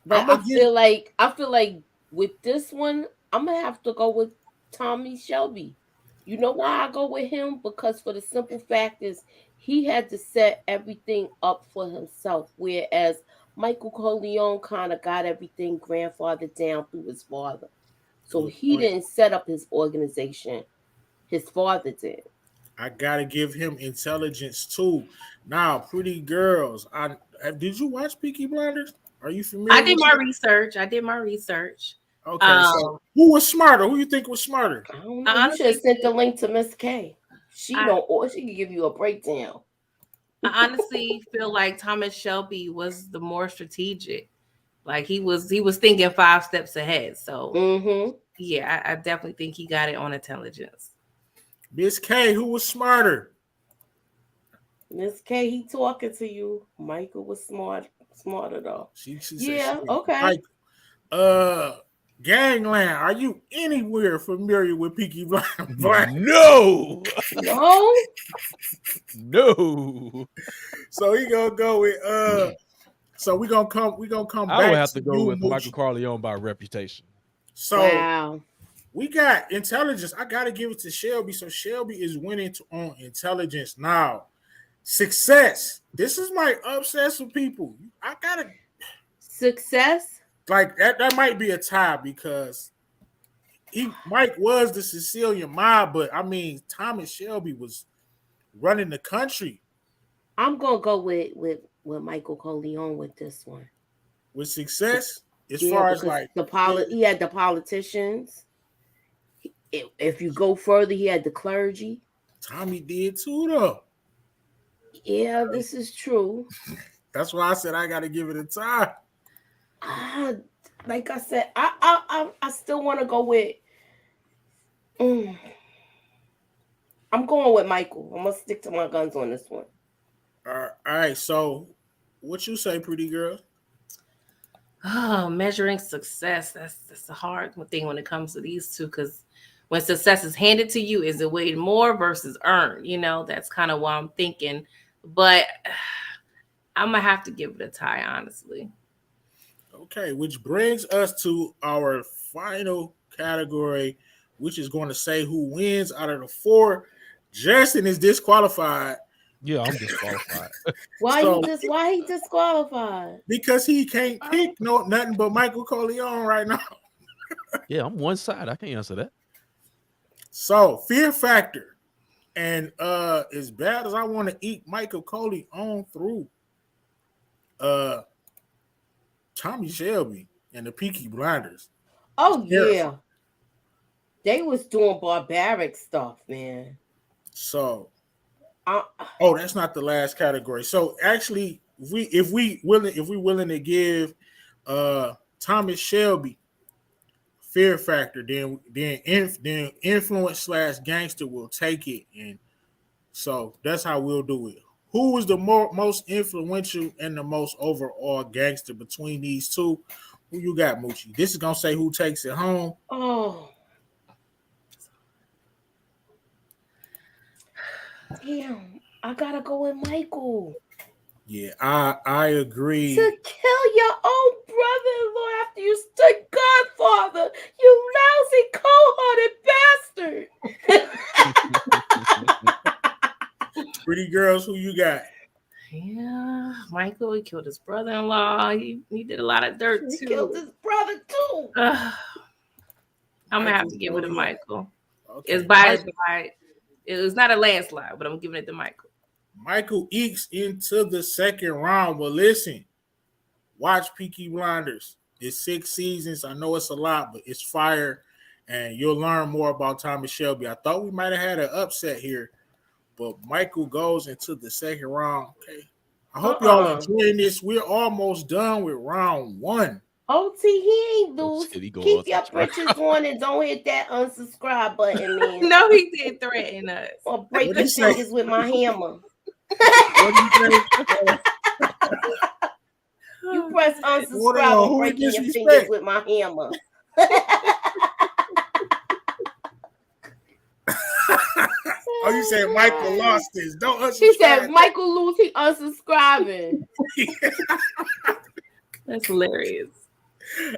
But I feel like with this one, I'm gonna have to go with Tommy Shelby. You know why I go with him? Because for the simple fact is he had to set everything up for himself, whereas Michael Corleone kind of got everything grandfathered down through his father. So he didn't set up his organization. His father did. I gotta give him intelligence too. Now, Pretty Girls. Did you watch Peaky Blinders? Are you familiar? I did my research. Okay, so who was smarter? Who you think was smarter? I don't know. You should have sent the link to Miss K. She can give you a breakdown. I honestly feel like Thomas Shelby was the more strategic. Like he was thinking 5 steps ahead. So yeah, I definitely think he got it on intelligence. Miss K, who was smarter? Miss K, he talking to you. Michael was smarter though. She yeah, said, okay. Gangland, are you anywhere familiar with Peaky Blinders? No. No. So he gonna go with so we gonna come I back would have to to go you, with Moochie. Michael Corleone by reputation. So we got intelligence. I gotta give it to Shelby. So Shelby is winning on intelligence now. Success. This is my obsess with people. I gotta success. Like that might be a tie because Mike was the Sicilian mob, but I mean Thomas Shelby was running the country. I'm gonna go with Michael Corleone with this one. With success, as far as like he had the politicians. If you go further, he had the clergy. Tommy did too, though. Yeah, this is true. That's why I said I got to give it a tie. Like I said, I still want to go with. I'm going with Michael. I'm gonna stick to my guns on this one. All right. So, what you say, pretty girl? Oh, measuring success. That's a hard thing when it comes to these two, because when success is handed to you, is it weighed more versus earned? You know, that's kind of what I'm thinking. But I'm gonna have to give it a tie, honestly. Okay, which brings us to our final category, which is going to say who wins out of the 4. Justin is disqualified. Yeah, I'm disqualified. Why he disqualified? Because he can't pick nothing but Michael Corleone right now. Yeah, I'm one side. I can't answer that. So, fear factor. And as bad as I want to eat Michael Corleone through Tommy Shelby and the Peaky Blinders. Oh yeah. They was doing barbaric stuff, man. So that's not the last category. So actually, if we willing to give Thomas Shelby fear factor, then influence / gangster will take it, and so that's how we'll do it. Who was the most influential and the most overall gangster between these two? Who you got, Moochie? This is gonna say who takes it home. Oh, damn! I gotta go with Michael. Yeah, I agree. To kill your own brother-in-law after you stood Godfather, you lousy, cold-hearted bastard. Pretty girls, who you got? Yeah, Michael, he killed his brother-in-law. He did a lot of dirt too. He killed his brother too. I'm gonna have to give it to Michael. Okay. It was not a landslide, but I'm giving it to Michael. Michael ekes into the second round. But listen, watch Peaky Blinders. It's 6 seasons. I know it's a lot, but it's fire, and you'll learn more about Thomas Shelby. I thought we might have had an upset here, but Michael goes into the second round. Okay, I hope y'all enjoying this. We're almost done with round 1. OT, he ain't lose. Keep your britches on and don't hit that unsubscribe button, man. No, he did threaten us. Or break your fingers with my hammer. You press unsubscribe and breaking your fingers with my hammer. Oh, you said Michael lost this. Don't unsubscribe. She said Michael lose, he unsubscribing. That's hilarious.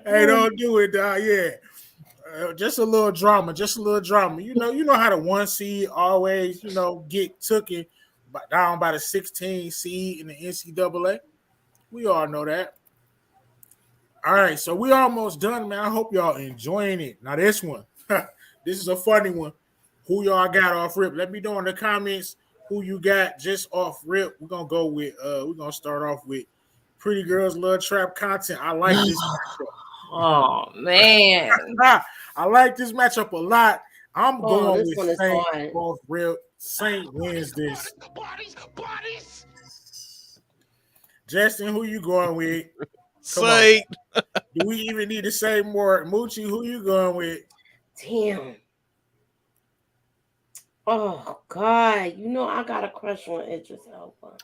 Hey, don't do it, dog. Yeah. Just a little drama. You know how the 1 seed always, get taken down by the 16 seed in the NCAA. We all know that. All right, so we almost done, man. I hope y'all enjoying it. Now this one, this is a funny one. Who y'all got off rip? Let me know in the comments who you got just off rip. We're gonna start off with Pretty Girls Love Trap content. I like this. Oh man. I like this matchup a lot. I'm going this with one is Saint. hard. Both real Saint wins this. Bodies. Justin, who you going with? Come on. Saint. Do we even need to say more? Moochie, who you going with? Damn. Oh God, you know I got a crush on Idris Elba.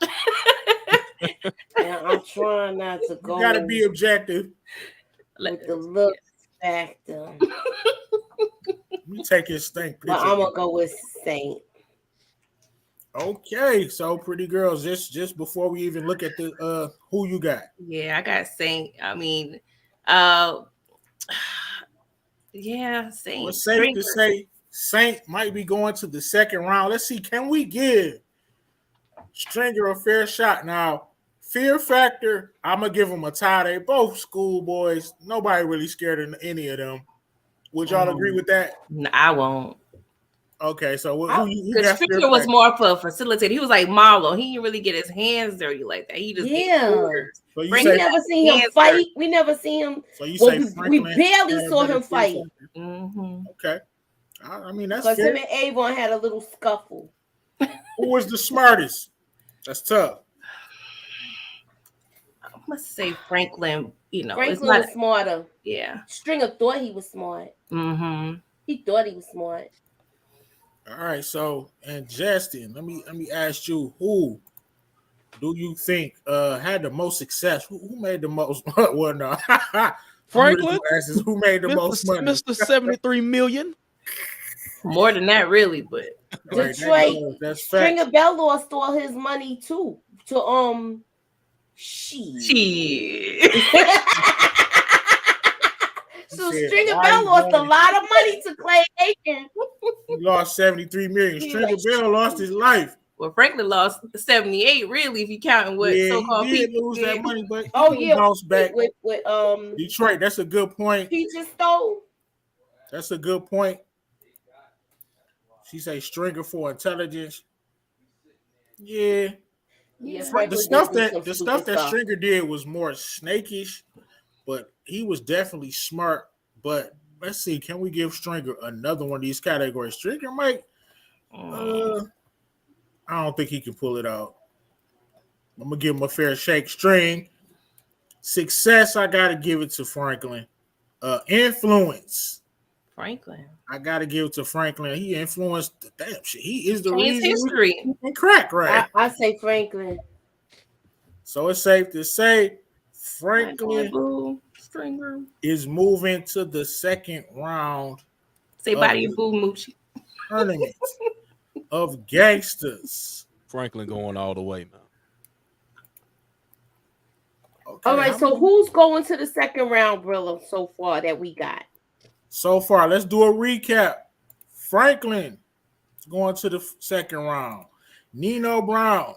And I'm trying not to go You gotta be objective. with the look factor. We take his stink But picture. I'm gonna go with Saint. Okay, so pretty girls, just before we even look at the who you got. Yeah, I got Saint. I mean, yeah, Saint. Well, safe to say Saint might be going to the second round. Let's see, can we give Stringer a fair shot? Now, fear factor, I'm gonna give them a tie. They both schoolboys. Nobody really scared of any of them. Would y'all agree with that? No, I won't. Okay, so who you Because got? Stringer was more for facilitator. He was like Marlo. He didn't really get his hands dirty like that. He just gave orders. So you We say, never seen him fight. We never seen him. so you Well, say we Franklin barely had a saw better him fear fight. factor? Mm-hmm. Okay, I mean that's Because fair. him and Avon had a little scuffle. Who was the smartest? That's tough. I must say Franklin. You know, Franklin it's not. was smarter. Yeah. Stringer thought he was smart. Mm-hmm. He thought he was smart. All right, so and Justin, let me ask you, who do you think had the most success? Who made the most? Well, no, Franklin? Who made the most money? Mr. 73 million. More than that, really, but Right, Detroit. that's Stringer facts. Bell lost all his money too to shit. So said, Stringer why Bell you lost a going? lot of money to Clay Aiken. He lost 73 million. He Stringer lost- Bell lost his life. Well, Franklin lost 78, really, if you counting what Yeah, so-called he did people lose did. that money, but he Oh can yeah, bounce back. with Detroit, that's a good point. Peaches stole. That's a good point. She say Stringer for intelligence. Yeah, Yeah. The Franklin stuff did do some that stupid stuff. Stringer did was more snakish, but he was definitely smart. But let's see, can we give Stringer another one of these categories? Stringer might. I don't think he can pull it out. I'm gonna give him a fair shake. String success, I gotta give it to Franklin. Influence, Franklin. I gotta give it to Franklin. He influenced the damn shit. He is the Changed reason history. we can crack right. I say Franklin. So it's safe to say Franklin Boo. Stringer. is moving to the second round Say bye to your boo, Moochie. tournament of Gangsters. Franklin going all the way, man. Okay, All right, so who's going to the second round, Brillo, so far that we got? so far, let's do a recap. Franklin is going to the second round. Nino Brown,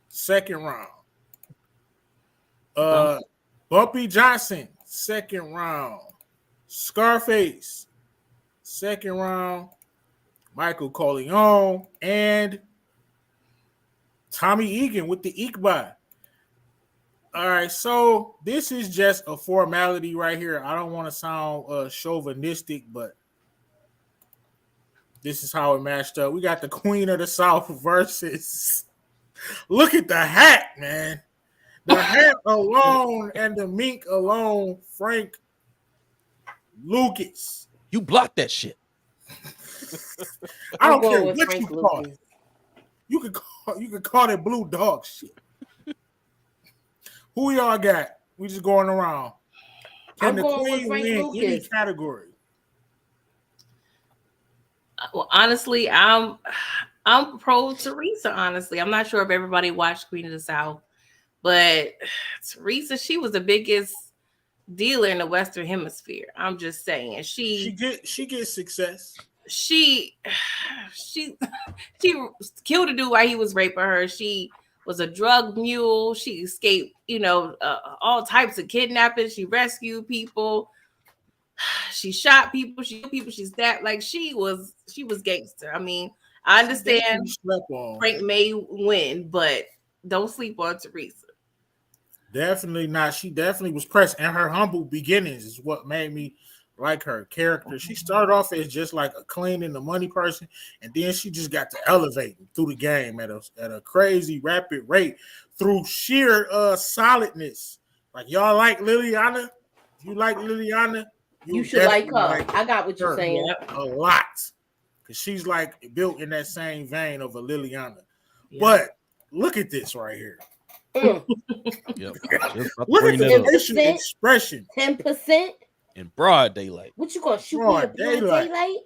second round. Bumpy Johnson, second round. Scarface, second round. Michael Corleone and Tommy Egan with the Iqbal. All right, so this is just a formality right here. I don't want to sound chauvinistic, but this is how it matched up. We got the Queen of the South versus. Look at the hat, man. The hat alone and the mink alone, Frank Lucas. You blocked that shit. I don't I'm going care with what Frank you call Lucas. it. You could call it blue dog shit. Who y'all got? We just going around. Can I'm the going with Queen Frank win any Lucas. category? Well, honestly, I'm pro Teresa. Honestly, I'm not sure if everybody watched Queen of the South, but Teresa, she was the biggest dealer in the Western Hemisphere. I'm just saying, She gets success. she killed a dude while he was raping her. She was a drug mule. She escaped, all types of kidnapping. She rescued people. She shot people. She killed people. She stabbed. Like she was gangster. I mean, I understand Slept on. Frank may win, but don't sleep on Teresa. Definitely not. She definitely was pressed, and her humble beginnings is what made me like her character. She started off as just like a clean and the money person, and then she just got to elevating through the game at a crazy rapid rate through sheer solidness. Like y'all like Liliana, if you like Liliana, You you should like definitely her. like I got what you're her saying. Yep. a lot because she's like built in that same vein of a Liliana. Yep. But look at this right here. Mm. Yep. Just about to Look at bring the that up. facial 10%, expression. 10%. In broad daylight. What you gonna shoot me Broad in broad daylight. daylight?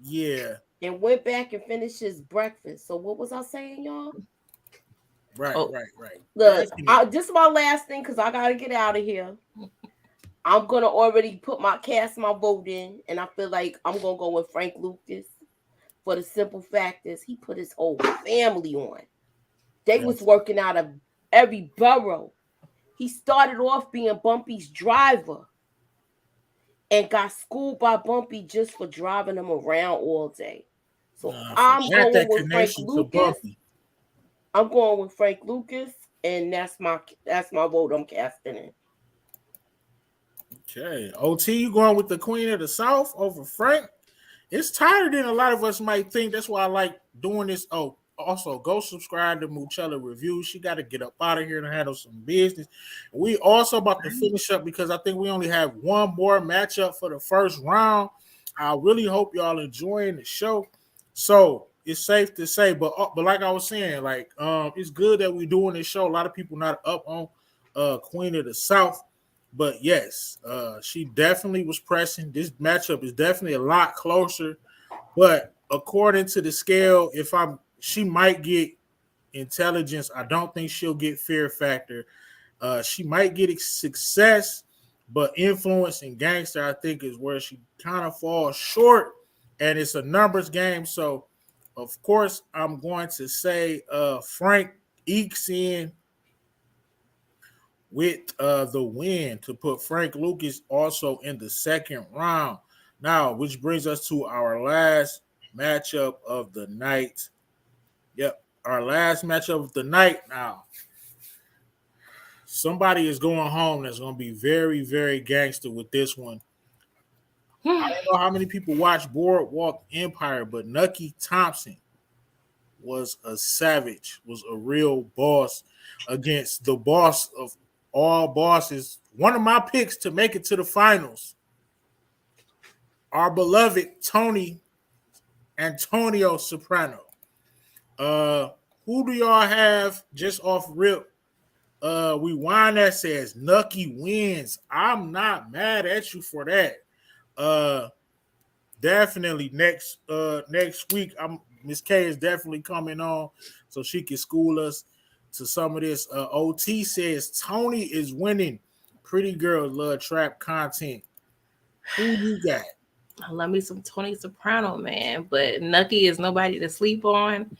Yeah, And went back and finished his breakfast. So what was I saying, y'all? right. Oh. Look, Definitely. this is my last thing because I gotta get out of here. I'm gonna already cast my vote in, and I feel like I'm gonna go with Frank Lucas for the simple fact is he put his whole family on. They was working out of every borough. He started off being Bumpy's driver and got schooled by Bumpy just for driving him around all day. So I'm going that with Frank connection to Lucas. Bumpy. I'm going with Frank Lucas, and that's my vote. I'm casting in. Okay, OT, you going with the Queen of the South over Frank? It's tighter than a lot of us might think. That's why I like doing this. Oh, also go subscribe to Muchella Review. She got to get up out of here to handle some business. We also about to finish up because I think we only have one more matchup for the first round. I really hope y'all enjoying the show. So it's safe to say, but like I was saying, like it's good that we're doing this show. A lot of people not up on Queen of the South. But yes, she definitely was pressing. This matchup is definitely a lot closer. But according to the scale, she might get intelligence. I don't think she'll get fear factor. She might get success, but influence and gangster, I think, is where she kind of falls short. And it's a numbers game. So, of course, I'm going to say Frank ekes in with the win to put Frank Lucas also in the second round. Now, which brings us to our last matchup of the night. Yep, our last matchup of the night. Now, somebody is going home that's going to be very, very gangster with this one. I don't know how many people watch Boardwalk Empire, but Nucky Thompson was a savage, was a real boss against the boss of all bosses. One of my picks to make it to the finals, our beloved Antonio Soprano. Who do y'all have just off rip? We wind that says Nucky wins. I'm not mad at you for that. Definitely next week, Miss K is definitely coming on so she can school us to some of this. OT says Tony is winning. Pretty girls love trap content. Who you got? I love me some Tony Soprano, man. But Nucky is nobody to sleep on.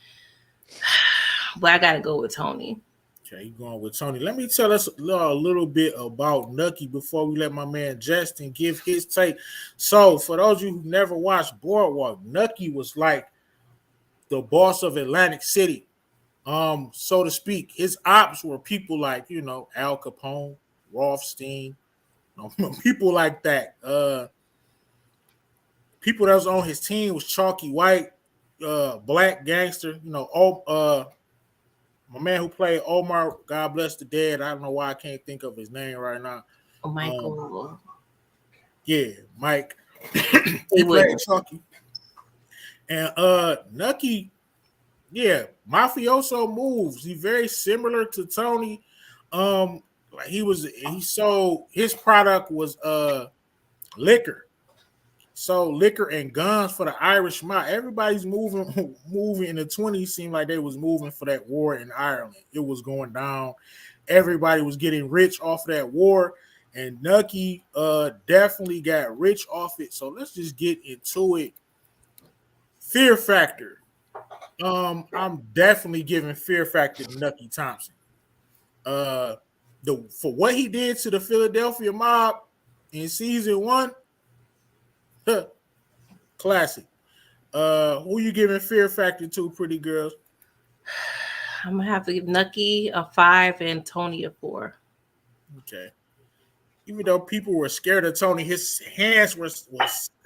But I gotta go with Tony. Okay, you going with Tony. Let me tell us a little bit about Nucky before we let my man Justin give his take. So, for those of you who never watched Boardwalk, Nucky was like the boss of Atlantic City, so to speak. His ops were people like, Al Capone, Rothstein, people like that. People that was on his team was Chalky White, Black Gangster, my man who played Omar, God bless the dead. I don't know why I can't think of his name right now. Michael. Yeah, Mike. He played Chucky. And Nucky, yeah, mafioso moves. He's very similar to Tony. He sold his product was liquor. So liquor and guns for the Irish mob. Everybody's moving in the 20s seemed like they was moving for that war in Ireland. It was going down. Everybody was getting rich off of that war. And Nucky definitely got rich off it. So let's just get into it. Fear factor. I'm definitely giving fear factor to Nucky Thompson. For what he did to the Philadelphia mob in season 1, classic. Who you giving fear factor to, pretty girls? I'm gonna have to give Nucky a 5 and Tony a 4. Okay. Even though people were scared of Tony, his hands was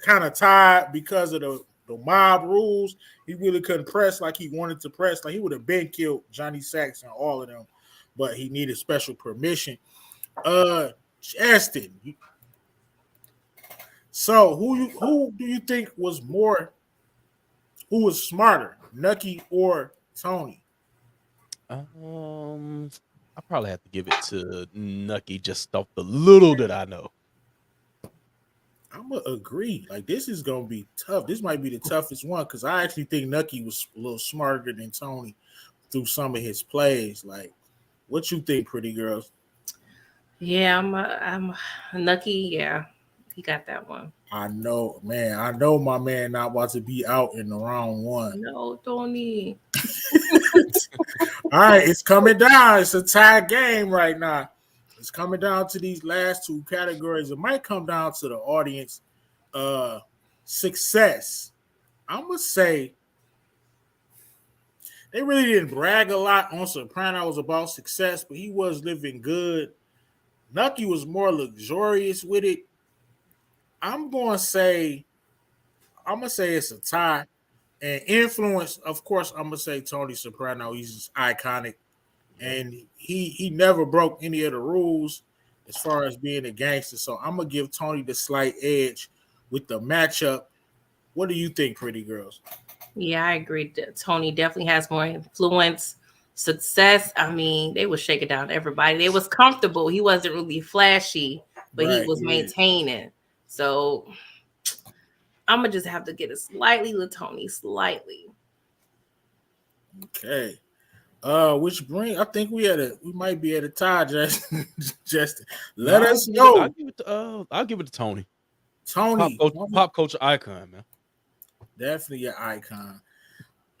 kind of tied because of the mob rules. He really couldn't press like he wanted to press. Like he would have been killed Johnny Sacks and all of them, but he needed special permission. Justin. So who do you think was who was smarter, Nucky or Tony? I probably have to give it to Nucky just off the little that I know. I'm gonna agree. Like this is gonna be tough. This might be the toughest one because I actually think Nucky was a little smarter than Tony through some of his plays. Like, what you think, pretty girls? Yeah, I'm Nucky. Yeah, he got that one. I know, man. I know my man not about to be out in the round one. No, Tony. All right, it's coming down. It's a tie game right now. It's coming down to these last two categories. It might come down to the audience. Success. I'm gonna say they really didn't brag a lot on Sopranos about success, but he was living good. Nucky was more luxurious with it. I'm gonna say it's a tie. And influence, of course, I'm gonna say Tony Soprano. He's just iconic, and he never broke any of the rules as far as being a gangster. So I'm gonna give Tony the slight edge with the matchup. What do you think, pretty girls? Yeah, I agree. Tony definitely has more influence. Success. I mean, they was shaking down everybody. They was comfortable. He wasn't really flashy, but he was maintaining. So I'm gonna just have to get it slightly to Tony, slightly. Okay. Which bring I think we might be at a tie, Justin. Justin. Let us know. I'll give it to Tony. Tony. Pop culture icon, man. Definitely an icon.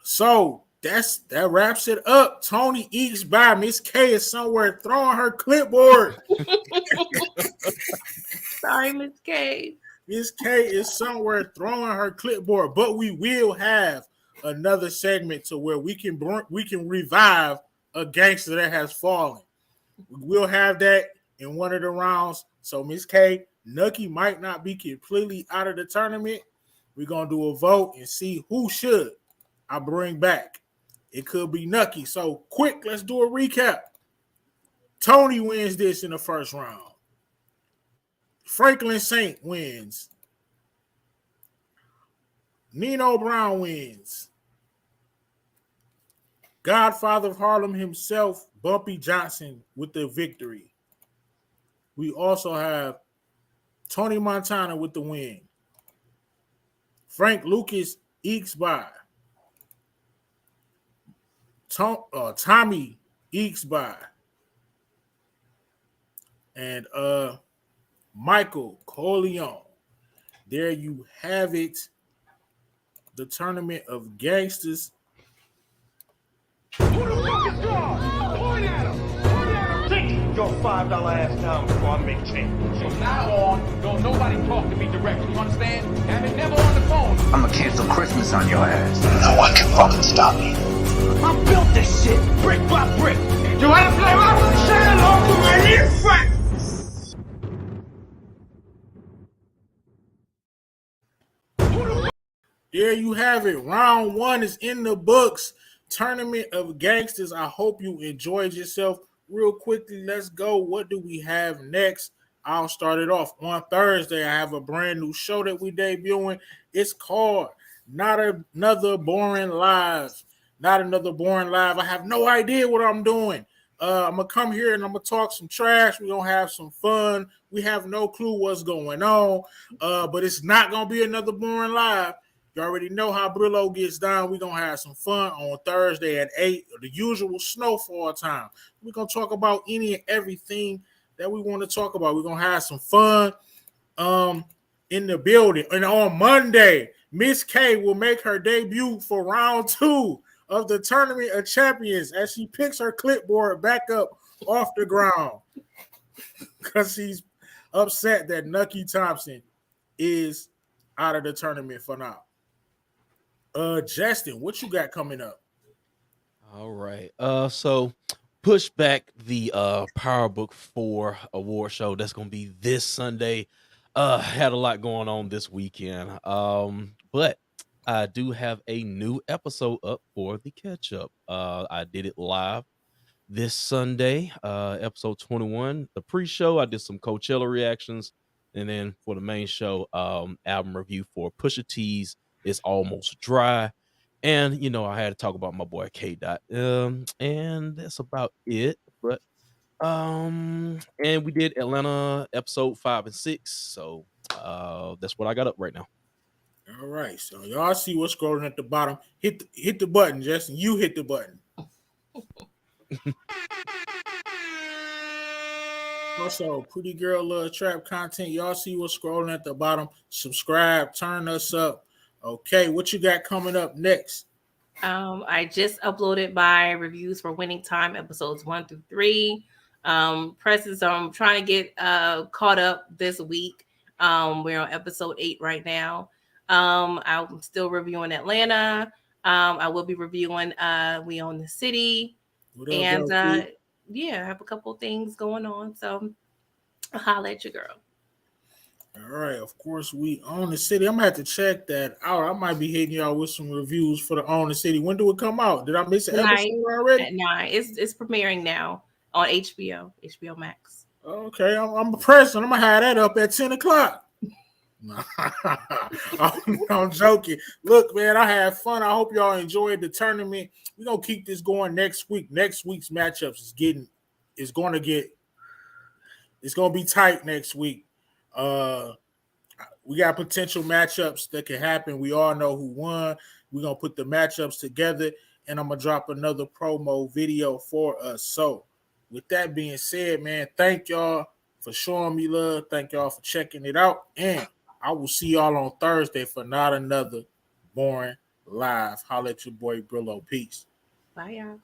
So that wraps it up. Tony eats by. Miss K is somewhere throwing her clipboard. Sorry, Miss K. Miss K is somewhere throwing her clipboard, but we will have another segment to where we can revive a gangster that has fallen. We will have that in one of the rounds. So Miss K, Nucky might not be completely out of the tournament. We're gonna do a vote and see who should I bring back. It could be Nucky. So quick, let's do a recap. Tony wins this in the first round. Franklin Saint wins. Nino Brown wins. Godfather of Harlem himself, Bumpy Johnson, with the victory. We also have Tony Montana with the win. Frank Lucas ekes by. Tommy ekes by. And Michael Corleone. There you have it. The tournament of gangsters. Who the fuck is God? Point at him! Point at him! Take your $5 ass down before I make change. From now on, don't nobody talk to me directly. You understand? Have it never on the phone. I'ma cancel Christmas on your ass. No one can fucking stop me. I built this shit brick by brick. You wanna play rough? Say hello to my new friend! There you have it. Round one is in the books. Tournament of Gangsters. I hope you enjoyed yourself. Real quickly, let's go. What do we have next? I'll start it off. On Thursday, I have a brand new show that we debuting. It's called Not Another Boring Live. Not Another Boring Live. I have no idea what I'm doing. I'm going to come here and I'm going to talk some trash. We're going to have some fun. We have no clue what's going on, but it's not going to be another boring live. You already know how Brillo gets down. We're going to have some fun on Thursday at 8, the usual snowfall time. We're going to talk about any and everything that we want to talk about. We're going to have some fun in the building. And on Monday, Miss K will make her debut for round 2 of the Tournament of Champions as she picks her clipboard back up off the ground because she's upset that Nucky Thompson is out of the tournament for now. Justin, what you got coming up? All right. So push back the Power Book 4 award show. That's gonna be this Sunday. Had a lot going on this weekend. But I do have a new episode up for the catch up. I did it live this Sunday, episode 21. The pre-show, I did some Coachella reactions, and then for the main show, album review for Pusha T's It's Almost Dry. And I had to talk about my boy K Dot. And that's about it. But and we did Atlanta episode 5 and 6. So that's what I got up right now. All right, so y'all see what's scrolling at the bottom. Hit the button, Justin. You hit the button. Also, Pretty Girl Love Trap content. Y'all see what's scrolling at the bottom. Subscribe, turn us up. Okay, what you got coming up next? I just uploaded my reviews for Winning Time episodes 1 through 3. Presses, I'm trying to get caught up this week. We're on episode 8 right now. I'm still reviewing Atlanta. I will be reviewing We Own the City. What up, And LP? yeah, I have a couple things going on. So I'll holla at your girl. All right, of course, We Own the City. I'm gonna have to check that out. I might be hitting y'all with some reviews for the Own the City. When do it come out? Did I miss an Tonight episode already? at 9. It's premiering now on HBO Max. Okay, I'm pressing. I'm gonna have that up at 10 o'clock. I'm joking. Look, man, I had fun. I hope y'all enjoyed the tournament. We're gonna keep this going next week. Next week's matchups is gonna be tight next week. We got potential matchups that can happen. We all know who won. We're gonna put the matchups together, and I'm gonna drop another promo video for us. So, with that being said, man, thank y'all for showing me love. Thank y'all for checking it out, and I will see y'all on Thursday for not another boring live. Holla at your boy Brillo. Peace. Bye, y'all.